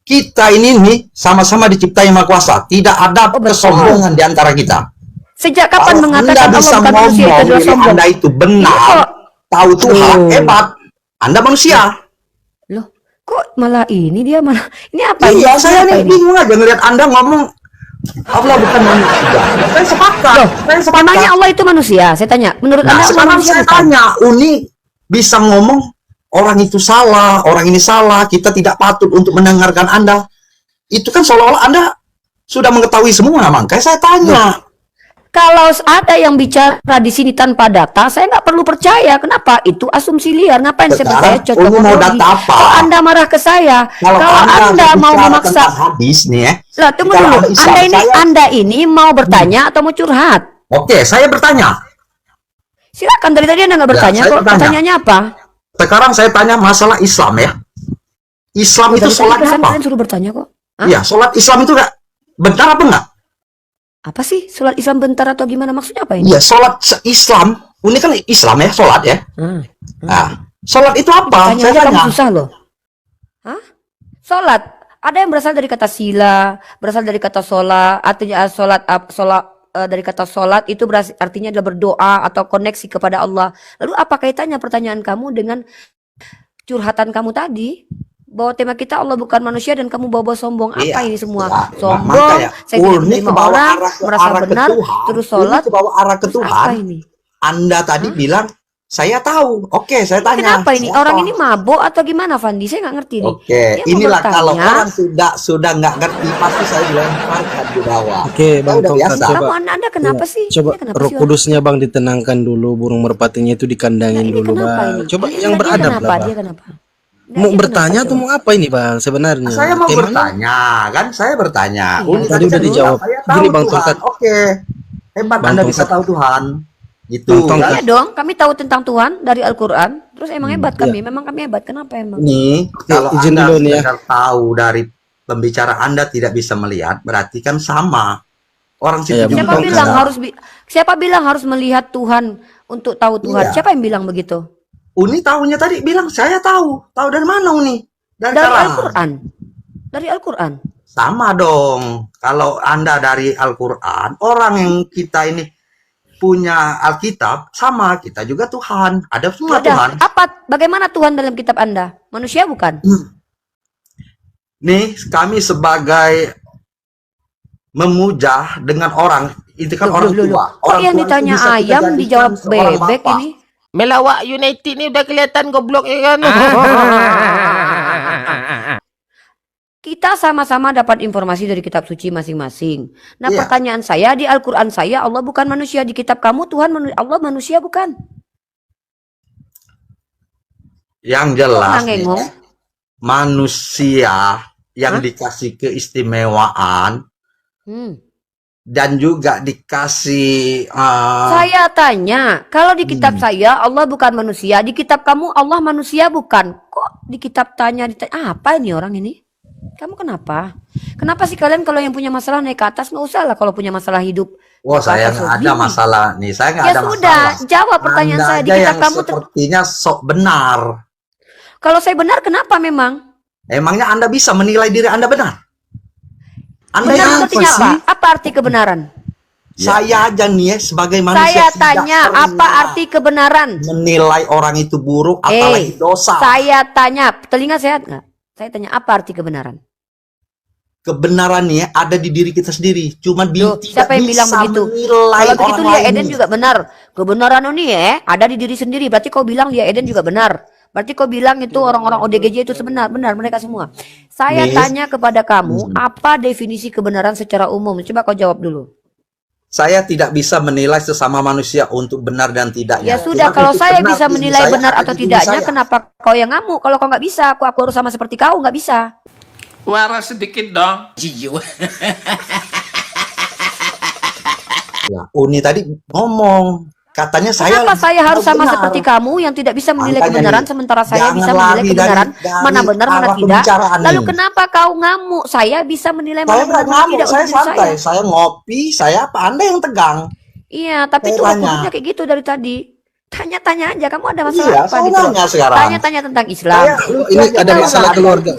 Kita ini nih sama-sama diciptai Maha Kuasa. Tidak ada kesombongan di antara kita. Sejak kapan Kalau mengatakan Anda Allah bisa bukan manusia itu ngomong adalah diri sombong? Anda itu Ini benar, kok tahu Tuhan, hebat. Anda manusia. loh, kok malah ini dia malah ini apa ini? Iya, saya Apa nih ini? bingung aja ngeliat Anda ngomong Allah bukan manusia. Saya sepakat. Loh, Saya sepakat. memangnya Allah itu manusia? Saya tanya, menurut Nah, Anda Allah sekarang manusia saya bukan? tanya, Uni bisa ngomong orang itu salah, orang ini salah, kita tidak patut untuk mendengarkan Anda. Itu kan seolah-olah Anda sudah mengetahui semua, makanya saya tanya. Kalau ada yang bicara di sini tanpa data, saya nggak perlu percaya. Kenapa? Itu asumsi liar. Ngapain saya percaya? Sekarang Uni mau data apa? Kok Anda marah ke saya? Kalau Anda mau bicara memaksa, tentang hadis nih ya. lah tunggu Kalau dulu. Islam, Anda ini mau bertanya atau mau curhat? Oke, saya bertanya. Silakan, dari tadi Anda nggak bertanya saya kok. bertanya. Pertanyaannya apa? Sekarang saya tanya masalah Islam ya. Islam itu Dari tadi sholatnya perasaan apa? kalian suruh bertanya kok. Hah? Iya, sholat Islam itu nggak benar apa enggak? Apa sih? Sholat Islam bentar atau gimana? Maksudnya apa ini? Iya, sholat Islam. Ini kan Islam ya, sholat ya. Nah, sholat itu apa? Tanya Saya aja tanya. kamu susah loh. Hah? Sholat. Ada yang berasal dari kata sila, berasal dari kata sholat, artinya dari kata sholat itu artinya adalah berdoa atau koneksi kepada Allah. Lalu apa kaitannya pertanyaan kamu dengan curhatan kamu tadi? Bahwa tema kita Allah bukan manusia dan kamu bawa sombong. Apa Iya. ini semua? Nah, Sombong, makanya, saya tidak Uni menerima kebawa orang, ke merasa arah ke benar, Tuhan. terus Uni sholat. kebawa arah ke Terus Tuhan. apa ini? Anda tadi bilang, saya tahu. Oke, saya tanya. Kenapa ini? Siapa? Orang ini mabuk atau gimana, Fandi? Saya nggak ngerti nih. Oke, Dia mau inilah kalau bertanya. orang sudah nggak ngerti, pasti saya dilemparkan di bawah. Oke, Bang Saya udah Tongkat, biasa. coba. Kamu Anda kenapa sih? Coba Ini kenapa roh sih, kudusnya Bang ditenangkan dulu, burung merpatinya itu dikandangin Nah, ini dulu kenapa Bang. ini? Coba Dia yang beradab kenapa? lah Bang. Dia kenapa? Mau Dia bertanya kenapa, atau coba? mau apa ini Bang sebenarnya? Saya mau Temanya- bertanya, kan? Saya bertanya. Iya, Uni tadi udah kan dijawab. bilang, saya tahu Gini, Bang Tuhan. Tongkat. Oke, hebat Bang Anda bisa Tongkat. tahu Tuhan. Gitu. Bang Tongkat. Iya dong, kami tahu tentang Tuhan dari Al-Quran. Terus emang hebat iya. kami, memang kami hebat. Kenapa emang? Nih, kalau izin Anda dulu nih ya. sekedar tahu dari pembicara Anda tidak bisa melihat, berarti kan sama. Orang situ Iya, juga Siapa Bang bisa. bilang siapa bilang harus melihat Tuhan untuk tahu Tuhan? Iya. Siapa yang bilang begitu? Uni tahunya tadi bilang saya tahu. Tahu dari mana Uni? Dari Dari karangan. Al-Quran. Dari Al-Quran. Sama dong. Kalau Anda dari Al-Quran, orang yang kita ini punya Alkitab, sama kita juga Tuhan. Ada semua Tuhan. Bagaimana Tuhan dalam kitab Anda? Manusia bukan? Nih, kami sebagai memuja dengan orang, itu kan orang tua. Kok Orang yang tua itu ditanya bisa kita ayam jadikan dijawab seorang bebek bapak. ini? Melawak United ni udah kelihatan goblok ya kan? Kita sama-sama dapat informasi dari kitab suci masing-masing. Nah, Iya. pertanyaan saya di Al-Quran saya, Allah bukan manusia. Di kitab kamu, Tuhan Allah manusia bukan? Yang Kok jelas nggak nih, ngengong? manusia yang Hah? dikasih keistimewaan Hmm. dan juga dikasih Saya tanya, kalau di kitab saya Allah bukan manusia, di kitab kamu Allah manusia bukan? Kok di kitab apa ini orang ini? Kamu kenapa? Kenapa sih kalian kalau yang punya masalah naik ke atas? Nggak usah lah kalau punya masalah hidup. wah, saya Atas nggak ada gini. masalah nih, saya nggak Ya ada sudah, masalah. jawab pertanyaan Anda saya di aja kitab yang kamu. sepertinya sok benar. Kalau saya benar, kenapa memang? Emangnya Anda bisa menilai diri Anda benar? Anda Benar yang itu artinya apa? Apa arti kebenaran? Saya aja nih ya, sebagai manusia Saya tidak tanya, pernah apa arti kebenaran? menilai orang itu buruk, apalagi dosa. Saya tanya, telinga sehat nggak? Saya tanya, apa arti kebenaran? Kebenarannya ada di diri kita sendiri. Cuma Loh, tidak siapa yang bilang bisa begitu? menilai Kalau begitu orang Lia lain. Eden juga benar. Kebenaran ini ya ada di diri sendiri. Berarti kau bilang Lia Eden juga benar. Berarti kau bilang itu orang-orang ODGJ itu benar mereka semua. Saya Nih. tanya kepada kamu, apa definisi kebenaran secara umum? Coba kau jawab dulu. Saya tidak bisa menilai sesama manusia untuk benar dan tidaknya. Ya sudah, Cuma kalau itu saya benar bisa di diri menilai saya, benar ada atau di diri tidaknya, saya. kenapa kau yang ngamuk? Kalau kau nggak bisa, aku harus sama seperti kau, nggak bisa. Waras sedikit dong. Ya, Uni tadi ngomong, katanya saya Kenapa saya harus sama benar. seperti kamu yang tidak bisa menilai Makanya kebenaran, nih, sementara saya jangan bisa menilai lari kebenaran, dari mana benar, mana arah tidak. pembicaraan Lalu nih. kenapa kau ngamuk? Saya bisa menilai Saya mana nggak benar, mana ngamuk, tidak saya untuk diri santai, saya ngopi, saya apa? Anda yang tegang. Iya, tapi Saya itu tanya. hukumnya kayak gitu dari tadi. Tanya-tanya aja, kamu ada masalah Iya, apa saya gitu? nanya sekarang. Tanya-tanya tentang Islam. Saya Ini ada masalah keluarga.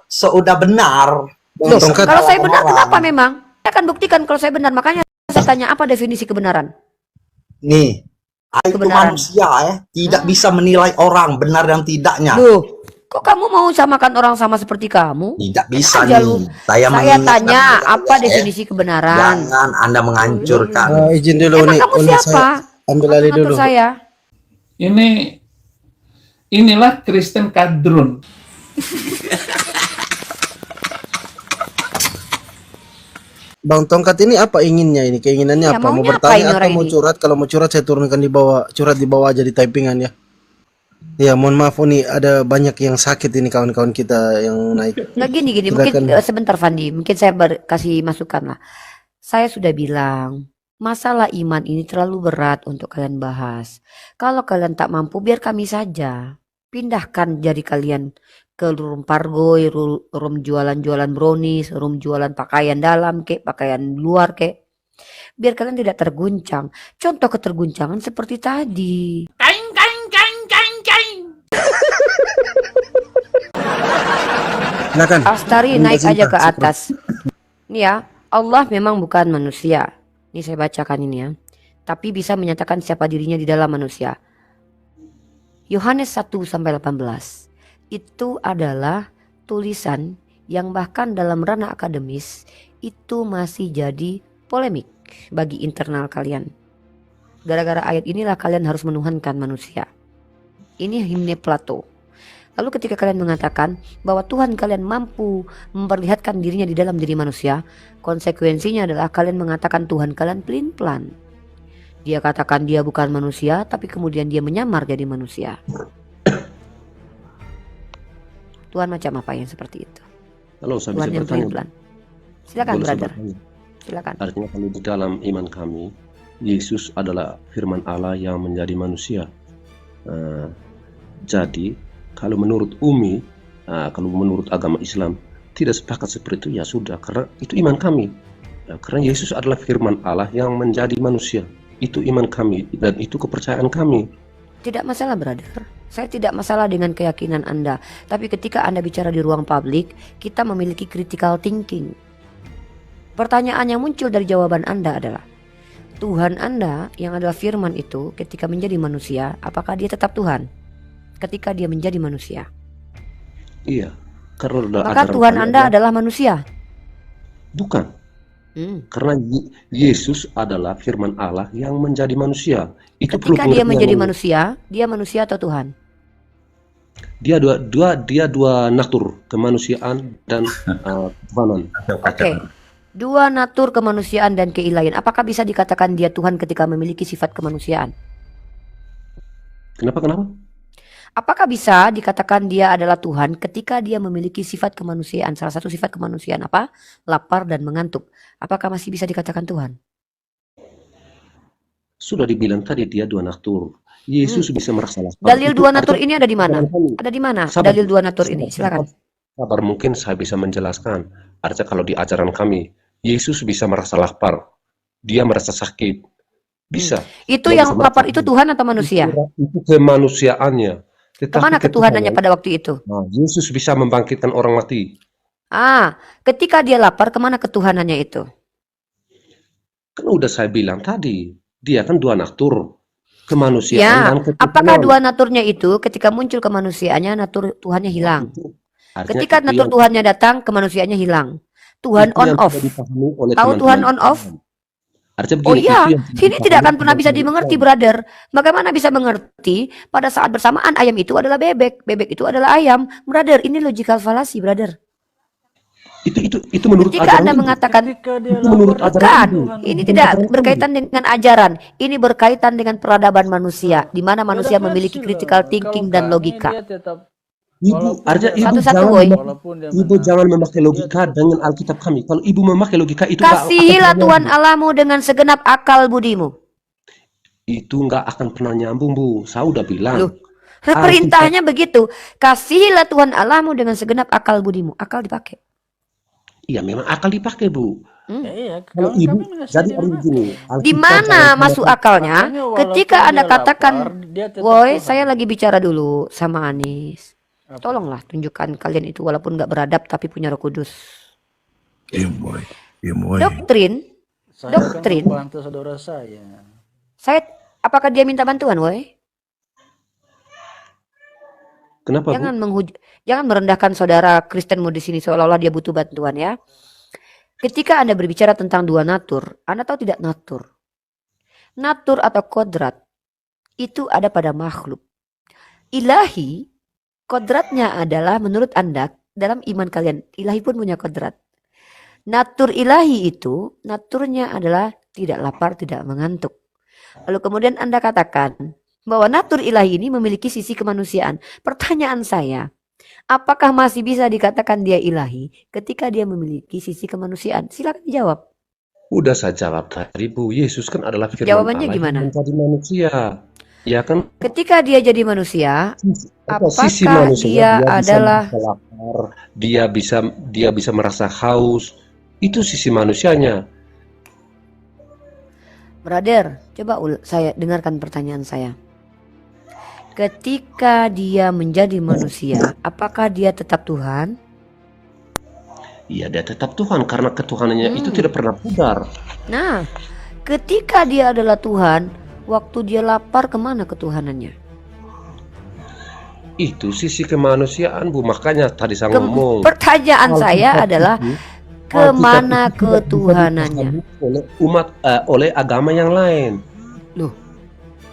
Sudah benar. Bang Tongkat. Kalau saya benar, kenapa memang? Saya akan buktikan kalau saya benar, makanya Saya tanya apa definisi kebenaran? Nih, itu Kebenaran. manusia ya, tidak bisa menilai orang benar dan tidaknya. Loh, kok kamu mau samakan orang sama seperti kamu? Tidak bisa Aja nih. lu. Saya Saya mengingatkan tanya kepada apa Anda, ya. definisi kebenaran? Jangan Anda menghancurkan. Izin dulu Emang nih, kamu Uni, siapa? saya ambil alih Ngatur dulu. saya. Inilah Kristen kadrun. Bang Tongkat ini apa inginnya ini? Keinginannya Ya, apa? Mau maunya apa bertanya ini atau orang mau ini? curhat? Kalau mau curhat saya turunkan di bawah, curhat di bawah aja di typingan ya. Ya, mohon maaf Uni, ada banyak yang sakit ini kawan-kawan kita yang naik. Nah gini, mungkin Silakan. sebentar Fandi, mungkin saya kasih masukan lah. Saya sudah bilang, masalah iman ini terlalu berat untuk kalian bahas. Kalau kalian tak mampu, biar kami saja. Pindahkan jari kalian ke room pargoy, room jualan-jualan brownies, room jualan pakaian dalam kek, pakaian luar kek. Biar kalian tidak terguncang. Contoh keterguncangan seperti tadi. Kain, kain, kain, kain, kain. Silakan. Astari Minta naik aja cinta, ke syukur. atas. Nih ya, Allah memang bukan manusia. Ini saya bacakan ini ya. Tapi bisa menyatakan siapa dirinya di dalam manusia. Yohanes 1-18. Itu adalah tulisan yang bahkan dalam ranah akademis itu masih jadi polemik bagi internal kalian. Gara-gara ayat inilah kalian harus menuhankan manusia. Ini himne Plato. Lalu ketika kalian mengatakan bahwa Tuhan kalian mampu memperlihatkan dirinya di dalam diri manusia, konsekuensinya adalah kalian mengatakan Tuhan kalian pelin-pelan. Dia katakan dia bukan manusia, tapi kemudian dia menyamar jadi manusia. Tuhan macam apa yang seperti itu? Kalau saya Tuhan bisa yang bertanya, pelin-pelan. Silakan boleh saya brother. bertanya? Silakan. Artinya kalau di dalam iman kami, Yesus adalah firman Allah yang menjadi manusia. Jadi kalau menurut Umi, kalau menurut agama Islam tidak sepakat seperti itu, ya sudah, karena itu iman kami. Karena Yesus adalah firman Allah yang menjadi manusia. Itu iman kami dan itu kepercayaan kami. Tidak masalah brother. Saya tidak masalah dengan keyakinan Anda. Tapi ketika Anda bicara di ruang publik, kita memiliki critical thinking. Pertanyaan yang muncul dari jawaban Anda adalah, Tuhan Anda yang adalah firman itu ketika menjadi manusia, apakah dia tetap Tuhan? Ketika dia menjadi manusia. Iya, karena Maka Tuhan Anda adalah manusia. bukan. Karena Yesus adalah firman Allah yang menjadi manusia. Itu perlu Ketika dia pengertian menjadi ini. manusia, dia manusia atau Tuhan? Dia dua natur, kemanusiaan dan Tuhanan. Oke. Dua natur kemanusiaan dan keilahian. Apakah bisa dikatakan dia Tuhan ketika memiliki sifat kemanusiaan? Kenapa? Apakah bisa dikatakan dia adalah Tuhan ketika dia memiliki sifat kemanusiaan? Salah satu sifat kemanusiaan apa? Lapar dan mengantuk. Apakah masih bisa dikatakan Tuhan? Sudah dibilang tadi dia dua natur. Yesus bisa merasa lapar. Dalil Itu dua natur artinya- ini ada di mana? Ada di mana? Sabar. Dalil dua natur ini. Silakan. Sabar, mungkin saya bisa menjelaskan. Artinya kalau di ajaran kami, Yesus bisa merasa lapar. Dia merasa sakit. Bisa. Itu Dia yang bisa lapar merasa itu Tuhan atau manusia? Itu kemanusiaannya. Tetapi Kemana ketuhanannya pada waktu itu? Nah, Yesus bisa membangkitkan orang mati. Ketika dia lapar, kemana ketuhanannya itu? Kan udah saya bilang tadi, dia kan dua natur. Kemanusiaan Ya, dan ketuhanan. apakah dua naturnya itu ketika muncul kemanusiaannya, natur Tuhannya hilang? Artinya Ketika itu natur yang- Tuhannya datang, kemanusiaannya hilang. Tuhan itu on yang off. tidak dipahami oleh Tahu Tuhan teman-teman on off? Islam. Artinya Oh begini, iya, itu yang sini tidak akan pernah bisa teman-teman dimengerti, Islam. brother. Bagaimana bisa mengerti pada saat bersamaan ayam itu adalah bebek, bebek itu adalah ayam, brother. Ini logical fallacy, brother. Itu menurut Ketika ajaran Anda itu. mengatakan Itu menurut ajaran bukan, itu. ini tidak berkaitan dengan ajaran, ini berkaitan dengan peradaban manusia, di mana manusia memiliki critical thinking dan logika. Ibu, artinya ibu Satu-satu, jangan, boy. ibu jangan memakai logika dengan Alkitab kami. Kalau ibu memakai logika itu nggak Kasihilah akan Tuhan pernah Allahmu dengan segenap akal budimu. itu nggak akan pernah nyambung, Bu. Saya udah bilang. Loh, perintahnya begitu. Kasihilah Tuhan Allahmu dengan segenap akal budimu. Akal dipakai. Iya, memang akal dipakai, Bu. Iya, Kalau ibu, jadi begini. Di mana masuk akalnya? Ketika Anda katakan, woi, saya lagi bicara dulu sama Anis. Tolonglah tunjukkan kalian itu walaupun nggak beradab tapi punya Roh Kudus. Doktrin Saya Doktrin. kan membantu saudara saya. Apakah dia minta bantuan, woi? Kenapa, Bu? Jangan merendahkan saudara Kristenmu di sini seolah-olah dia butuh bantuan ya. Ketika Anda berbicara tentang dua natur, Anda tahu tidak natur? Natur atau kodrat itu ada pada makhluk. Ilahi, kodratnya adalah menurut Anda dalam iman kalian. Ilahi pun punya kodrat. Natur ilahi itu, naturnya adalah tidak lapar, tidak mengantuk. Lalu kemudian Anda katakan bahwa natur ilahi ini memiliki sisi kemanusiaan. Pertanyaan saya, apakah masih bisa dikatakan dia ilahi ketika dia memiliki sisi kemanusiaan? Silakan dijawab. Udah saya jawab tadi, Bu. Yesus kan adalah firman Jawabannya Allah gimana? yang menjadi manusia. Ya kan? Ketika dia jadi manusia, Sisi apakah manusia, dia bisa adalah merasa lapar, dia bisa merasa haus. Itu sisi manusianya. Brother, coba saya dengarkan pertanyaan saya. Ketika dia menjadi manusia, apakah dia tetap Tuhan? Iya, dia tetap Tuhan karena ketuhanannya itu tidak pernah pudar. Nah, ketika dia adalah Tuhan, waktu dia lapar kemana ketuhanannya? Itu sisi kemanusiaan, Bu. Makanya tadi saya ngomong. Pertanyaan saya adalah kemana ketuhanannya? Oleh agama yang lain. Loh,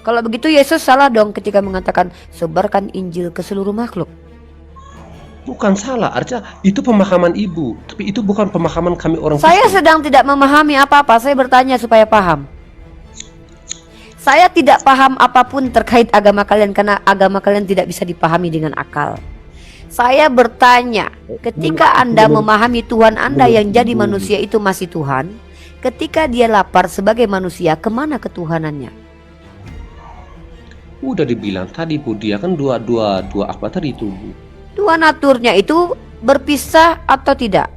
kalau begitu Yesus salah dong ketika mengatakan sebarkan Injil ke seluruh makhluk. Bukan salah, artinya itu pemahaman Ibu, tapi itu bukan pemahaman kami orang Saya Kristen. sedang tidak memahami apa-apa, saya bertanya supaya paham. Saya tidak paham apapun terkait agama kalian karena agama kalian tidak bisa dipahami dengan akal. Saya bertanya, ketika Anda memahami Tuhan Anda yang jadi manusia itu masih Tuhan, ketika dia lapar sebagai manusia, kemana ketuhanannya? Udah dibilang tadi, Bu, dia kan dua apa tadi itu, Bu? Dua naturnya itu berpisah atau tidak?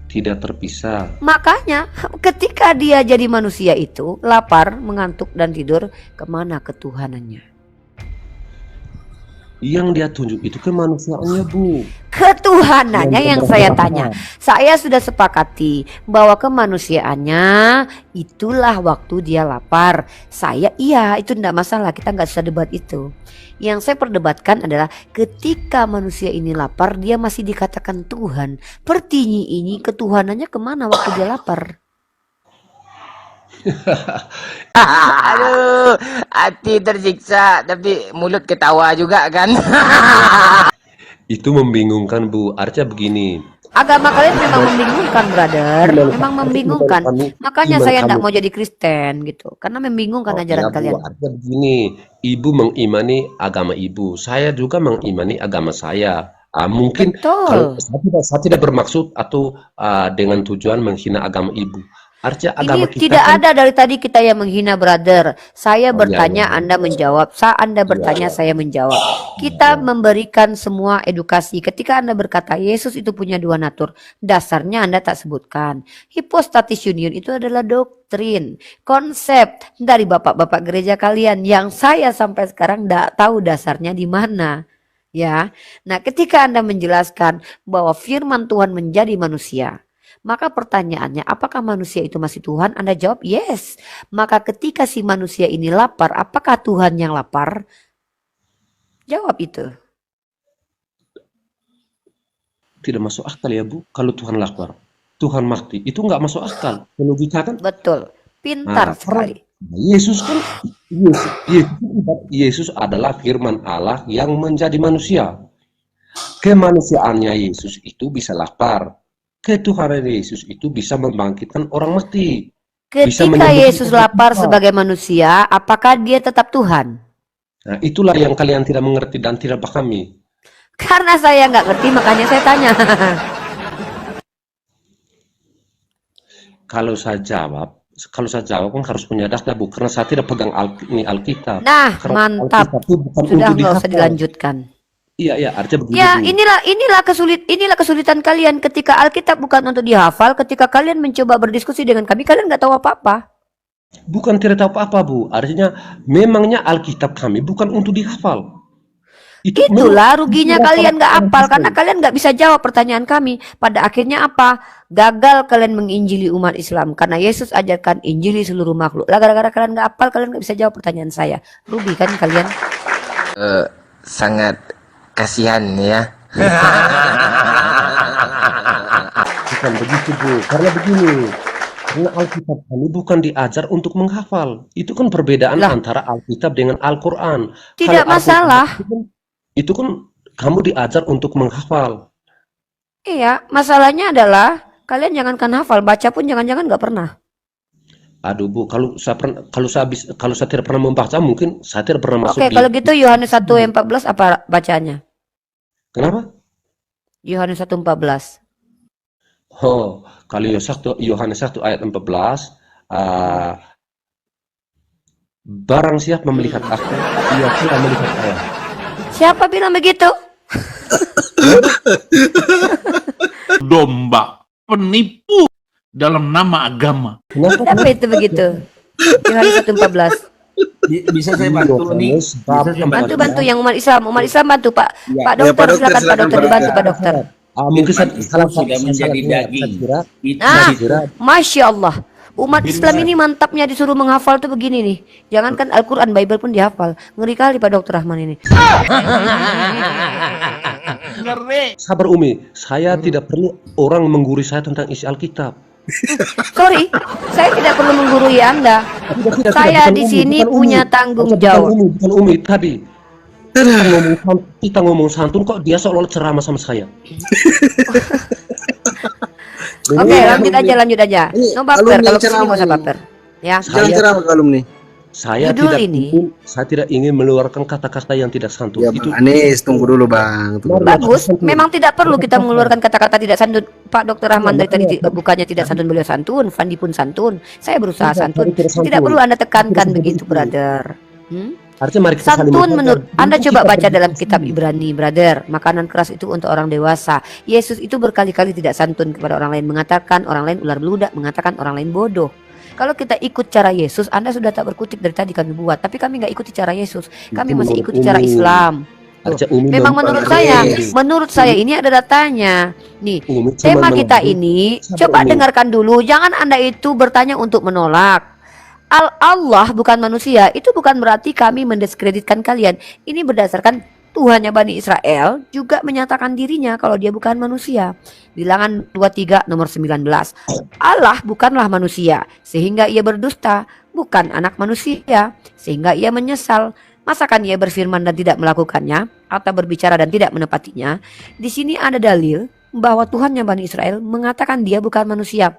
Tidak terpisah. Makanya ketika dia jadi manusia itu lapar, mengantuk dan tidur, kemana ketuhanannya? Yang dia tunjuk itu kemanusiaannya, Bu. Ketuhanannya yang saya tanya. Saya sudah sepakati bahwa kemanusiaannya itulah waktu dia lapar. Iya itu tidak masalah, kita nggak usah debat itu. Yang saya perdebatkan adalah ketika manusia ini lapar, dia masih dikatakan Tuhan. Pertanyaan ini ketuhanannya kemana waktu dia lapar? Aduh, hati tersiksa tapi mulut ketawa juga kan. Itu membingungkan, Bu. Artinya begini. Agama kalian memang membingungkan, brother. Memang membingungkan. Makanya saya tidak mau jadi Kristen gitu. Karena membingungkan ajaran Bu, kalian. artinya begini. Ibu mengimani agama Ibu. Saya juga mengimani agama saya. Mungkin kalau saya tidak bermaksud atau dengan tujuan menghina agama Ibu. Artinya agama Ini kita tidak kan, ada dari tadi kita yang menghina, brother. Saya bertanya, Anda menjawab. Anda bertanya, saya menjawab. Kita memberikan semua edukasi. Ketika Anda berkata Yesus itu punya dua natur, dasarnya Anda tak sebutkan. Hypostatis union itu adalah doktrin, konsep dari bapak-bapak gereja kalian yang saya sampai sekarang tidak tahu dasarnya di mana. Ya, nah ketika Anda menjelaskan bahwa firman Tuhan menjadi manusia, maka pertanyaannya, apakah manusia itu masih Tuhan? Anda jawab, yes. Maka ketika si manusia ini lapar, apakah Tuhan yang lapar? Jawab itu. tidak masuk akal ya, Bu. Kalau Tuhan lapar, Tuhan mati, itu nggak masuk akal. Logika kan? Betul. Pintar sekali. Yesus kan, Yesus adalah firman Allah yang menjadi manusia. Kemanusiaannya Yesus itu bisa lapar. Ketuhanan Yesus itu bisa membangkitkan orang mati. Ketika Yesus lapar sebagai manusia, apakah dia tetap Tuhan? Nah, itulah yang kalian tidak mengerti dan tidak pahami. Karena saya nggak ngerti, makanya saya tanya. Kalau saya jawab kan harus punya dasar, Bu. Karena saya tidak pegang Alkitab. Nah, karena mantap. Alkitab itu bukan Sudah untuk nggak usah dihafal. dilanjutkan. Iya, artinya begini. Ya, Bu. inilah kesulitan kalian ketika Alkitab bukan untuk dihafal. Ketika kalian mencoba berdiskusi dengan kami, kalian nggak tahu apa-apa. Bukan tidak tahu apa-apa, Bu. Artinya memangnya Alkitab kami bukan untuk dihafal. Itulah ruginya kalian nggak hafal karena kalian nggak bisa jawab pertanyaan kami. Pada akhirnya apa? Gagal kalian menginjili umat Islam karena Yesus ajarkan injili seluruh makhluk. Lah gara-gara kalian nggak hafal, kalian nggak bisa jawab pertanyaan saya. Rugi kan kalian? Sangat kasihan ya. Bukan begitu, Bu. Karena begini. Karena Alkitab kami bukan diajar untuk menghafal. Itu kan perbedaan antara Alkitab dengan Al-Quran. Tidak masalah. Itu kan kamu diajar untuk menghafal. Iya, masalahnya adalah kalian jangankan hafal, baca pun jangan-jangan nggak pernah. Aduh, Bu, kalau saya tidak pernah membaca, mungkin saya tidak pernah masuk Oke, kalau gitu Yohanes 1 ayat 14 apa bacanya? Kenapa? Yohanes 1:14. Oh, kalau Yohanes 1 ayat 14, barang siapa melihat aku, ia telah melihat saya. Siapa bilang begitu? Domba, penipu dalam nama agama. Siapa itu begitu? Yohanes 1:14. Bisa saya bantu nih? Bantu yang umat Islam bantu Pak. Pak dokter, silakan Pak dokter dibantu Pak dokter. Mungkin sudah menjadi daging. Masya Allah. Umat Islam ini mantapnya disuruh menghafal tuh begini nih. Jangankan Al-Quran, Bible pun dihafal. Ngeri kali Pak Dokter Rahman ini. Sabar Umi, saya tidak perlu orang menggurui saya tentang isi Alkitab. Sorry, saya tidak perlu menggurui Anda. Saya di sini punya tanggung jawab. Bukan Umi tadi. Kita ngomong santun kok dia seolah ceramah sama saya. Oke, lanjut aja. No baper, kalau kesini nggak usah baper. Ya. Jangan ceramah kalum nih. Saya tidak ingin mengeluarkan kata-kata yang tidak santun. Ya, Bang Anis, tunggu dulu Bang. Bagus, memang tidak perlu kita mengeluarkan kata-kata tidak santun. Pak Dokter Rahman dari tadi bukannya tidak santun, beliau santun. Fandi pun santun. Saya berusaha santun. Tidak perlu Anda tekankan begitu, brother. Santun menurut Anda coba baca dalam kitab Ibrani, brother. Makanan keras itu untuk orang dewasa. Yesus itu berkali-kali tidak santun kepada orang lain, mengatakan orang lain ular beludak, mengatakan orang lain bodoh. Kalau kita ikut cara Yesus, Anda sudah tak berkutik dari tadi kami buat, tapi kami nggak ikuti cara Yesus. Kami masih ikuti cara Islam. Memang menurut saya ini ada datanya. Nih, tema kita ini coba dengarkan dulu. Jangan Anda itu bertanya untuk menolak. Allah bukan manusia, itu bukan berarti kami mendiskreditkan kalian. Ini berdasarkan Tuhannya Bani Israel juga menyatakan dirinya kalau dia bukan manusia. Bilangan 23 nomor 19. Allah bukanlah manusia sehingga ia berdusta, bukan anak manusia sehingga ia menyesal. Masakan ia berfirman dan tidak melakukannya, atau berbicara dan tidak menepatinya? Di sini ada dalil bahwa Tuhannya Bani Israel mengatakan dia bukan manusia.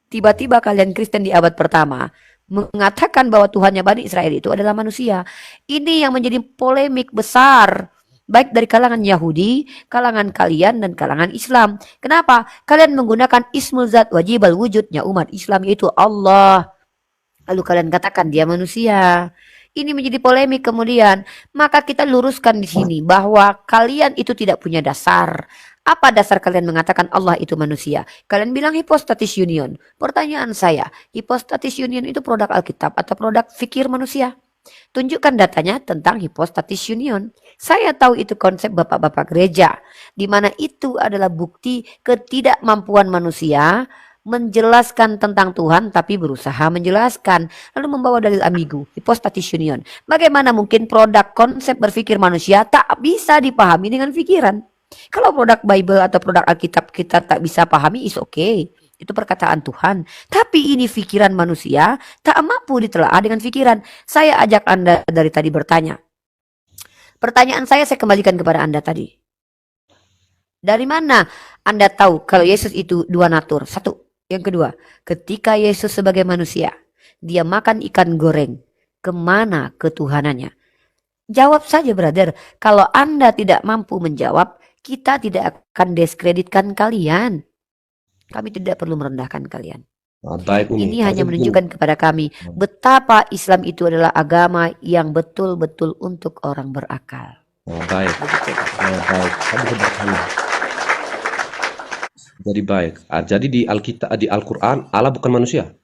Tiba-tiba kalian Kristen di abad pertama mengatakan bahwa Tuhannya Bani Israel itu adalah manusia. Ini yang menjadi polemik besar, baik dari kalangan Yahudi, kalangan kalian, dan kalangan Islam. Kenapa? Kalian menggunakan ismul zat wajibal wujudnya umat Islam, yaitu Allah. Lalu kalian katakan dia manusia. Ini menjadi polemik kemudian. Maka kita luruskan di sini bahwa kalian itu tidak punya dasar. Apa dasar kalian mengatakan Allah itu manusia? Kalian bilang hypostatis union. Pertanyaan saya, hypostatis union itu produk Alkitab atau produk fikir manusia? Tunjukkan datanya tentang hypostatis union. Saya tahu itu konsep bapak-bapak gereja, di mana itu adalah bukti ketidakmampuan manusia menjelaskan tentang Tuhan tapi berusaha menjelaskan, lalu membawa dalil ambigu, hypostatis union. Bagaimana mungkin produk konsep berpikir manusia tak bisa dipahami dengan pikiran? Kalau produk Bible atau produk Alkitab kita tak bisa pahami, is okay. Itu perkataan Tuhan. Tapi ini pikiran manusia tak mampu ditelaah dengan pikiran. Saya ajak Anda dari tadi bertanya. Pertanyaan saya kembalikan kepada Anda tadi. Dari mana Anda tahu kalau Yesus itu dua natur? Satu. Yang kedua, ketika Yesus sebagai manusia, dia makan ikan goreng. Kemana ketuhanannya? Jawab saja, brother. Kalau Anda tidak mampu menjawab, kita tidak akan diskreditkan kalian. Kami tidak perlu merendahkan kalian. Ini hanya menunjukkan kepada kami betapa Islam itu adalah agama yang betul-betul untuk orang berakal. Baik. Jadi baik. Jadi di Alkitab, di Al-Quran, Allah bukan manusia.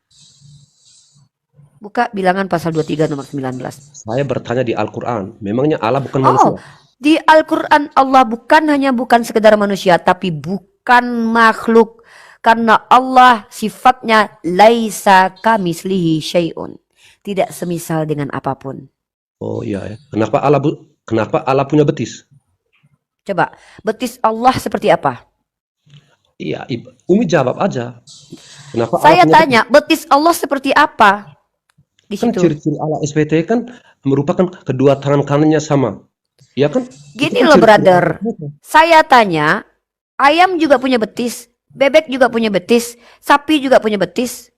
Buka Bilangan pasal 23 nomor 19. Saya bertanya di Al-Quran, memangnya Allah bukan manusia? Di Al-Quran Allah bukan sekedar manusia, tapi bukan makhluk. Karena Allah sifatnya laisa kamislihi syai'un. Tidak semisal dengan apapun. Oh iya ya. Kenapa Allah punya betis? Coba, betis Allah seperti apa? Iya, Umi jawab aja. Kenapa Saya Allah punya tanya, betis Allah seperti apa? Di Kan situ. ciri-ciri Allah SPT kan merupakan kedua tangan kanannya sama. Ya kan? Gini Itu kan loh ciri-ciri brother, Allah. saya tanya, ayam juga punya betis, bebek juga punya betis, sapi juga punya betis.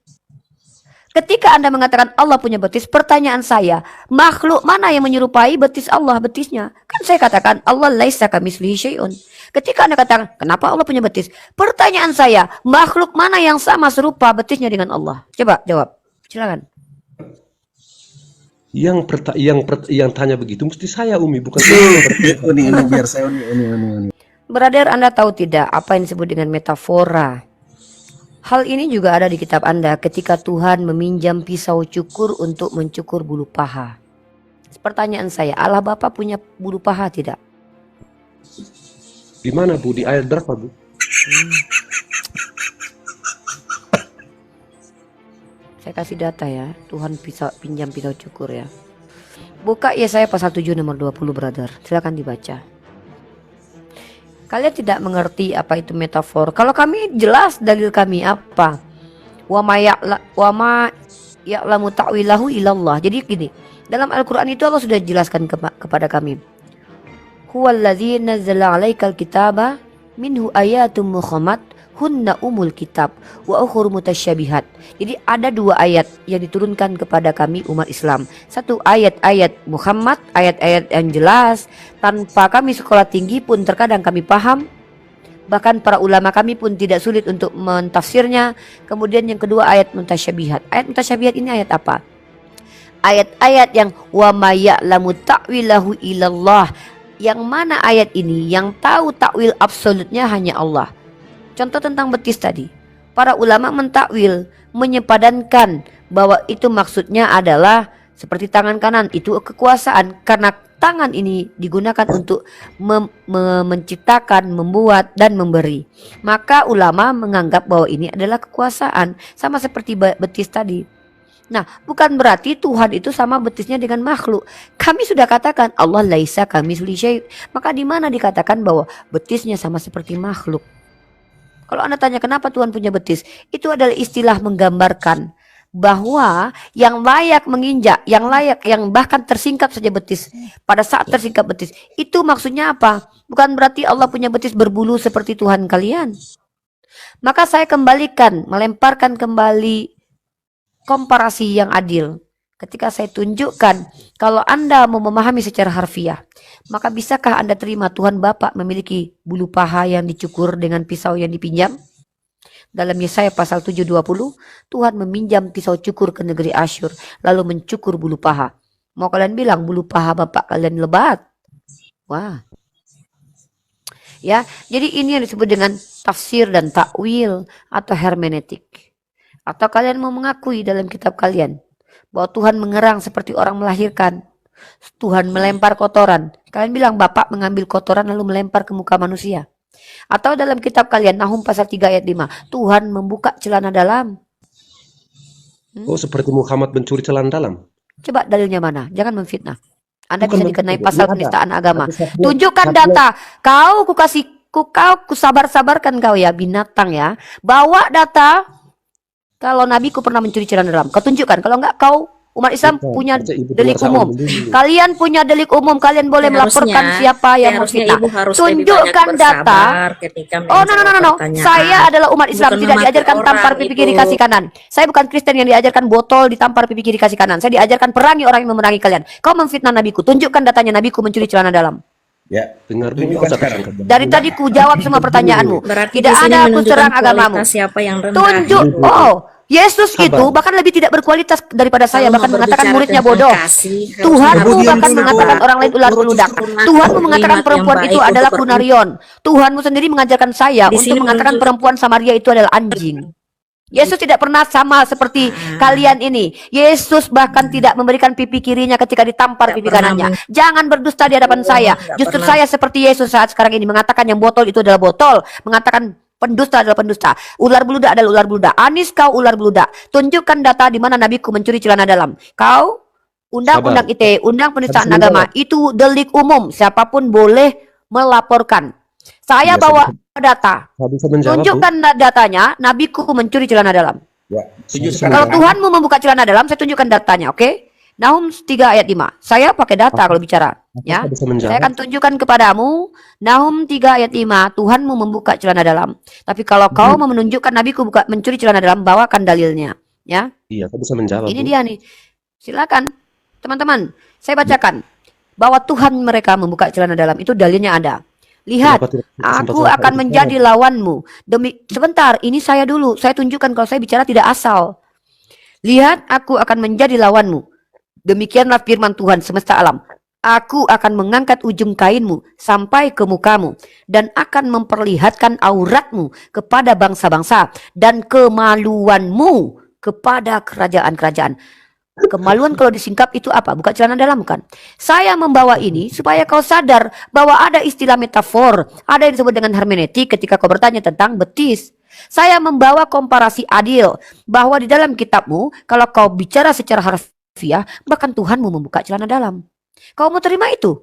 Ketika Anda mengatakan Allah punya betis, pertanyaan saya, makhluk mana yang menyerupai betis Allah betisnya? Kan saya katakan Allah laisa kamitslihi syai'un. Ketika Anda katakan, kenapa Allah punya betis? Pertanyaan saya, makhluk mana yang sama serupa betisnya dengan Allah? Coba jawab. Silakan. Yang tanya begitu mesti saya Umi, bukan Uni, biar saya uni. Brother, Anda tahu tidak apa yang disebut dengan metafora? Hal ini juga ada di kitab Anda ketika Tuhan meminjam pisau cukur untuk mencukur bulu paha. Pertanyaan saya, Allah Bapa punya bulu paha tidak? Di mana Bu? Di ayat berapa Bu? Saya kasih data ya. Tuhan pinjam pisau cukur ya. Buka Yesaya pasal 7 nomor 20 brother. Silakan dibaca. Kalian tidak mengerti apa itu metafor. Kalau kami jelas dalil kami apa? Wa ma ya'lamu ta'wilahu illallah. Jadi gini, dalam Al-Qur'an itu Allah sudah jelaskan kepada kami. Huwallazi nazzala 'alaikal kitaba minhu ayatum muhammat hunna umul kitab wa ukhur mutasyabihat. Jadi ada dua ayat yang diturunkan kepada kami umat Islam. Satu ayat-ayat Muhammad, ayat-ayat yang jelas, tanpa kami sekolah tinggi pun terkadang kami paham. Bahkan para ulama kami pun tidak sulit untuk mentafsirnya. Kemudian yang kedua ayat mutasyabihat. Ayat mutasyabihat ini ayat apa? Ayat-ayat yang wa may ya'lamu ta'wilahu illallah. Yang mana ayat ini yang tahu takwil absolutnya hanya Allah. Contoh tentang betis tadi. Para ulama mentakwil, menyepadankan bahwa itu maksudnya adalah seperti tangan kanan, itu kekuasaan. Karena tangan ini digunakan untuk menciptakan, membuat, dan memberi. Maka ulama menganggap bahwa ini adalah kekuasaan. Sama seperti betis tadi. Nah, bukan berarti Tuhan itu sama betisnya dengan makhluk. Kami sudah katakan Allah laisa kamitslihi syai'. Maka di mana dikatakan bahwa betisnya sama seperti makhluk? Kalau Anda tanya kenapa Tuhan punya betis, itu adalah istilah menggambarkan bahwa yang layak menginjak, yang bahkan tersingkap saja betis, pada saat tersingkap betis, itu maksudnya apa? Bukan berarti Allah punya betis berbulu seperti Tuhan kalian. Maka saya melemparkan kembali komparasi yang adil. Ketika saya tunjukkan kalau Anda mau memahami secara harfiah, maka bisakah Anda terima Tuhan Bapa memiliki bulu paha yang dicukur dengan pisau yang dipinjam? Dalam Yesaya pasal 7:20, Tuhan meminjam pisau cukur ke negeri Asyur lalu mencukur bulu paha. Mau kalian bilang bulu paha Bapak kalian lebat? Wah. Ya, jadi ini yang disebut dengan tafsir dan takwil atau hermeneutik. Atau kalian mau mengakui dalam kitab kalian bahwa Tuhan mengerang seperti orang melahirkan. Tuhan melempar kotoran. Kalian bilang Bapak mengambil kotoran lalu melempar ke muka manusia. Atau dalam kitab kalian Nahum pasal 3 ayat 5, Tuhan membuka celana dalam. Oh, seperti Muhammad mencuri celana dalam. Coba dalilnya mana? Jangan memfitnah. Anda Bukan bisa dikenai pasal penistaan agama. Tapi Tunjukkan data. Kau sabar-sabarkan kau ya binatang ya. Bawa data. Kalau nabiku pernah mencuri celana dalam, kau tunjukkan. Kalau enggak, kau umat Islam punya delik umum. Kalian punya delik umum, kalian boleh melaporkan siapa yang memfitnah. Tunjukkan data. Oh no. Saya adalah umat Islam, tidak diajarkan tampar pipi kiri kasih kanan. Saya bukan Kristen yang diajarkan botol ditampar pipi kiri kasih kanan. Saya diajarkan perangi orang yang memerangi kalian. Kau memfitnah nabiku, tunjukkan datanya nabiku mencuri celana dalam. Ya, dengar dari tadi ku jawab semua pertanyaanmu. Tidak ada aku serang agamamu. Tunjuk. Oh, Yesus itu bahkan lebih tidak berkualitas daripada saya, bahkan mengatakan muridnya bodoh. Tuhanmu bahkan mengatakan orang lain ular beludak. Tuhanmu mengatakan perempuan itu adalah Kunarion. Tuhanmu sendiri mengajarkan saya untuk mengatakan perempuan Samaria itu adalah anjing. Yesus tidak pernah sama seperti kalian ini. Yesus bahkan tidak memberikan pipi kirinya ketika ditampar pipi kanannya. Jangan berdusta di hadapan saya. Justru saya seperti Yesus saat sekarang ini mengatakan yang botol itu adalah botol, mengatakan pendusta adalah pendusta. Ular beludak adalah ular beludak. Anis kau ular beludak. Tunjukkan data di mana nabiku mencuri celana dalam. Kau undang-undang ITE, undang penistaan agama itu delik umum. Siapapun boleh melaporkan. Saya bawa data. Tunjukkan datanya, nabiku mencuri celana dalam. Kalau Tuhanmu membuka celana dalam, saya tunjukkan datanya, oke? Nahum 3 ayat 5. Saya pakai data kalau bicara, ya. Saya akan tunjukkan kepadamu Nahum 3 ayat 5, Tuhanmu membuka celana dalam. Tapi kalau kau mau menunjukkan nabiku mencuri celana dalam, bawakan dalilnya, ya. Iya, kau bisa menjawab. Ini dia nih. Silakan, teman-teman. Saya bacakan bahwa Tuhan mereka membuka celana dalam, itu dalilnya ada. Lihat, aku akan menjadi lawanmu. Sebentar, ini saya dulu. Saya tunjukkan kalau saya bicara tidak asal. Lihat, aku akan menjadi lawanmu. Demikianlah firman Tuhan semesta alam. Aku akan mengangkat ujung kainmu sampai ke mukamu dan akan memperlihatkan auratmu kepada bangsa-bangsa dan kemaluanmu kepada kerajaan-kerajaan. Kemaluan kalau disingkap itu apa? Buka celana dalam kan? Saya membawa ini supaya kau sadar bahwa ada istilah metafor, ada yang disebut dengan hermeneutik ketika kau bertanya tentang betis. Saya membawa komparasi adil bahwa di dalam kitabmu kalau kau bicara secara harfiah, bahkan Tuhanmu membuka celana dalam. Kau mau terima itu?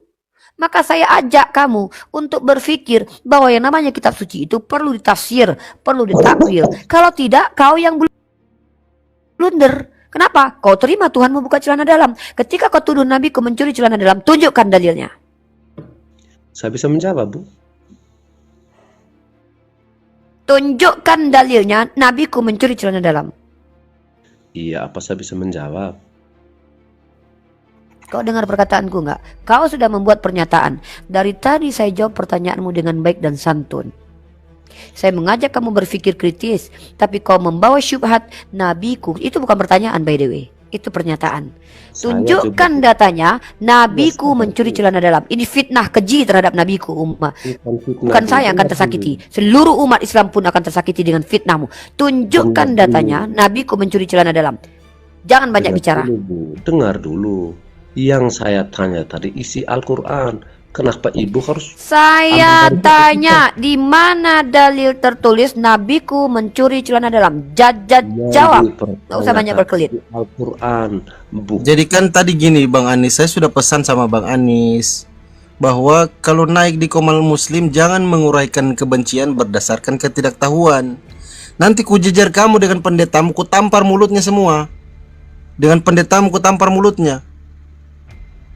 Maka saya ajak kamu untuk berpikir bahwa yang namanya kitab suci itu perlu ditafsir, perlu ditakwil. Kalau tidak, kau yang blunder. Kenapa? Kau terima Tuhan membuka celana dalam. Ketika kau tuduh nabiku mencuri celana dalam, tunjukkan dalilnya. Saya bisa menjawab, Bu. Tunjukkan dalilnya, nabiku mencuri celana dalam. Iya, apa saya bisa menjawab? Kau dengar perkataanku enggak? Kau sudah membuat pernyataan. Dari tadi saya jawab pertanyaanmu dengan baik dan santun. Saya mengajak kamu berpikir kritis, tapi kau membawa syubhat nabiku. Itu bukan pertanyaan by the way, itu pernyataan. Tunjukkan datanya, nabiku mencuri celana dalam. Ini fitnah keji terhadap nabiku umat. Bukan saya yang akan tersakiti, seluruh umat Islam pun akan tersakiti dengan fitnahmu. Tunjukkan datanya, nabiku mencuri celana dalam. Jangan banyak bicara. Dengar dulu. Yang saya tanya tadi isi Al-Quran. Kenapa ibu harus? Saya tanya di mana dalil tertulis nabiku mencuri celana dalam? Jawab. Nggak usah banyak berkelit. Al-Quran. Jadi kan tadi gini Bang Anis, saya sudah pesan sama Bang Anis bahwa kalau naik di Komal Muslim jangan menguraikan kebencian berdasarkan ketidaktahuan. Nanti ku jejer kamu dengan pendetamu, ku tampar mulutnya semua. Dengan pendetamu ku tampar mulutnya.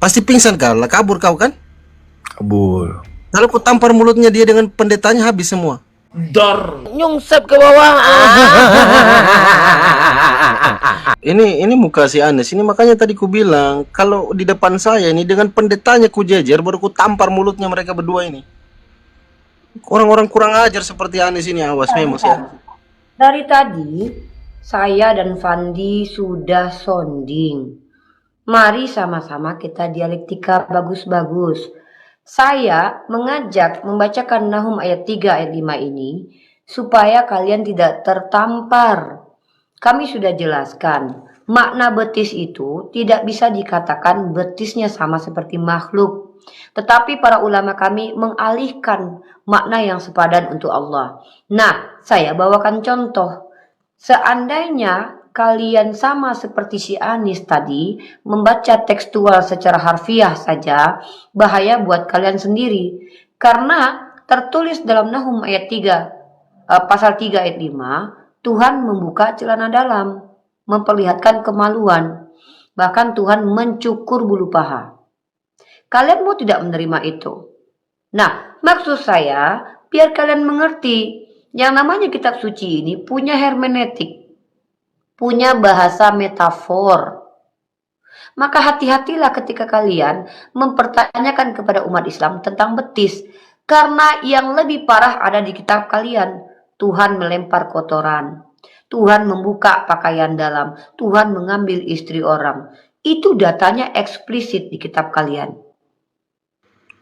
Pasti pingsan kau, kabur kau kan? Kabur. Kalau ku tampar mulutnya dia dengan pendetanya habis semua. Dor. Nyungsep ke bawah. Ini muka si Anes ini, makanya tadi ku bilang kalau di depan saya ini dengan pendetanya ku jejer baru ku tampar mulutnya mereka berdua ini. Orang-orang kurang ajar seperti Anes ini, awas memang sih. Dari tadi saya dan Fandi sudah sonding. Mari sama-sama kita dialektika bagus-bagus. Saya mengajak membacakan Nahum ayat 3 ayat 5 ini supaya kalian tidak tertampar. Kami sudah jelaskan, makna betis itu tidak bisa dikatakan betisnya sama seperti makhluk. Tetapi para ulama kami mengalihkan makna yang sepadan untuk Allah. Nah, saya bawakan contoh. Seandainya kalian sama seperti si Anis tadi, membaca tekstual secara harfiah saja, bahaya buat kalian sendiri. Karena tertulis dalam Nahum ayat 3, pasal 3 ayat 5, Tuhan membuka celana dalam, memperlihatkan kemaluan. Bahkan Tuhan mencukur bulu paha. Kalian mau tidak menerima itu? Nah, maksud saya, biar kalian mengerti, yang namanya kitab suci ini punya hermeneutik, punya bahasa metafor. Maka hati-hatilah ketika kalian mempertanyakan kepada umat Islam tentang betis. Karena yang lebih parah ada di kitab kalian. Tuhan melempar kotoran. Tuhan membuka pakaian dalam. Tuhan mengambil istri orang. Itu datanya eksplisit di kitab kalian.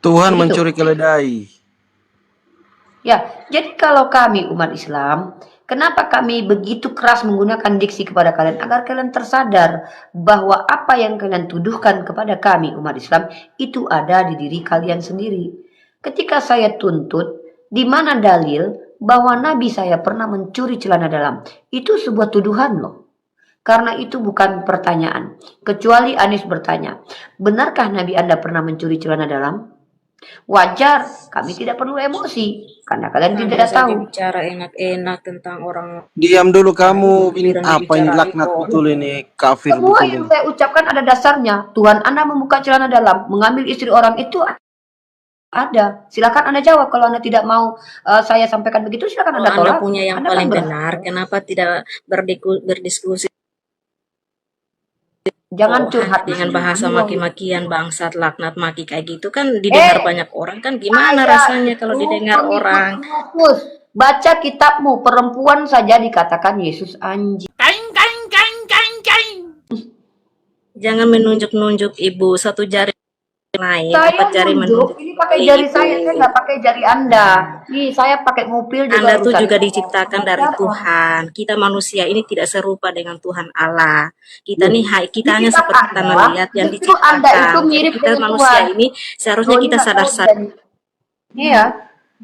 Tuhan mencuri keledai. Ya, jadi kalau kami umat Islam, Kenapa kami begitu keras menggunakan diksi kepada kalian? Agar kalian tersadar bahwa apa yang kalian tuduhkan kepada kami umat Islam itu ada di diri kalian sendiri. Ketika saya tuntut, di mana dalil bahwa Nabi saya pernah mencuri celana dalam? Itu sebuah tuduhan loh. Karena itu bukan pertanyaan. Kecuali Anis bertanya, benarkah Nabi Anda pernah mencuri celana dalam? Wajar, kami tidak perlu emosi. Karena kalian tidak tahu. Bicara enak-enak tentang orang. Diam dulu kamu. Ini apa ini, laknat betul ini, kafir Semua betul yang ini. saya ucapkan ada dasarnya. Tuhan Anda membuka celana dalam, mengambil istri orang itu ada. Silakan Anda jawab. Kalau Anda tidak mau saya sampaikan begitu, silakan Anda Kalau tolak. Anda punya yang Anda paling kan benar, kenapa tidak berdiskusi Jangan curhat dengan bahasa maki-makian, bangsat, laknat, maki kayak gitu kan didengar banyak orang kan gimana rasanya kalau didengar orang. Baca kitabmu, perempuan saja dikatakan Yesus anjing. Jangan menunjuk-nunjuk ibu, satu jari naik, Saya empat jari menunjuk, menunjuk. ini pakai jari saya nggak pakai jari Anda. Nih, saya pakai ngupil juga. Anda tuh urusan. juga diciptakan dari Tuhan. Kita manusia ini tidak serupa dengan Tuhan Allah. Kita nih, kita hanya seperti tanah liat yang Justru Anda itu diciptakan. mirip Kita dengan manusia Tuhan. ini seharusnya kita sadar-sadar. Iya.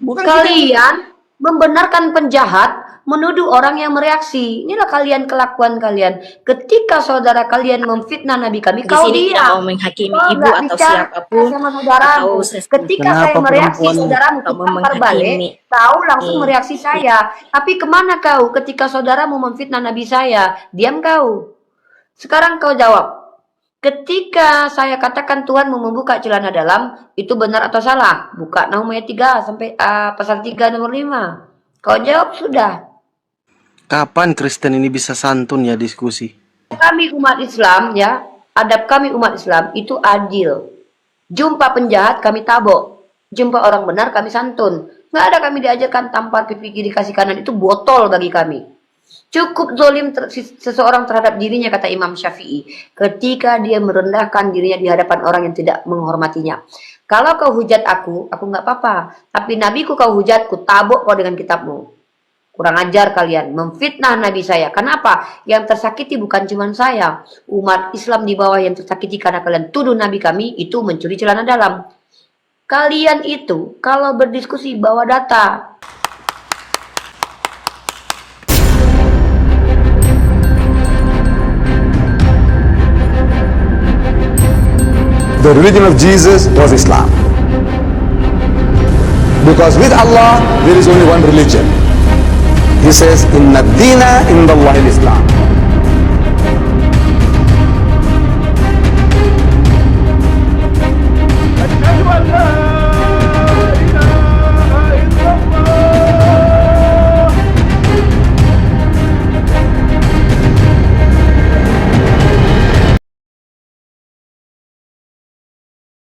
Kalian membenarkan penjahat, menuduh orang yang mereaksi. Inilah kalian, kelakuan kalian. Ketika saudara kalian memfitnah Nabi kami, Di kau sini tidak diam. mau menghakimi Kau ibu nggak atau bicara siapapun sama saudaramu. atau Ketika saya mereaksi saudaramu, atau tampar menghakimi. balik, kau langsung mereaksi saya. Tapi kemana kau ketika saudaramu memfitnah Nabi saya? Diam kau. Sekarang kau jawab. Ketika saya katakan Tuhan mau membuka celana dalam, itu benar atau salah? Buka Nahum ayat 3 sampai pasal 3 nomor 5. Kau jawab sudah. Kapan Kristen ini bisa santun ya diskusi? Kami umat Islam ya, adab kami umat Islam itu adil. Jumpa penjahat kami tabok, jumpa orang benar kami santun. Nggak ada kami diajarkan tampar pipi kiri kasih kanan, itu botol bagi kami. Cukup zolim seseorang terhadap dirinya, kata Imam Syafi'i, ketika dia merendahkan dirinya di hadapan orang yang tidak menghormatinya. Kalau kau hujat aku nggak apa-apa. Tapi nabiku kau hujat, ku tabok kau dengan kitabmu. Kurang ajar kalian, memfitnah Nabi saya. Kenapa? Yang tersakiti bukan cuma saya. Umat Islam di bawah yang tersakiti karena kalian tuduh Nabi kami itu mencuri celana dalam. Kalian itu kalau berdiskusi bawa data. The religion of Jesus was Islam. Because with Allah, there is only one religion. He says, Inna dina indallahi al-Islam.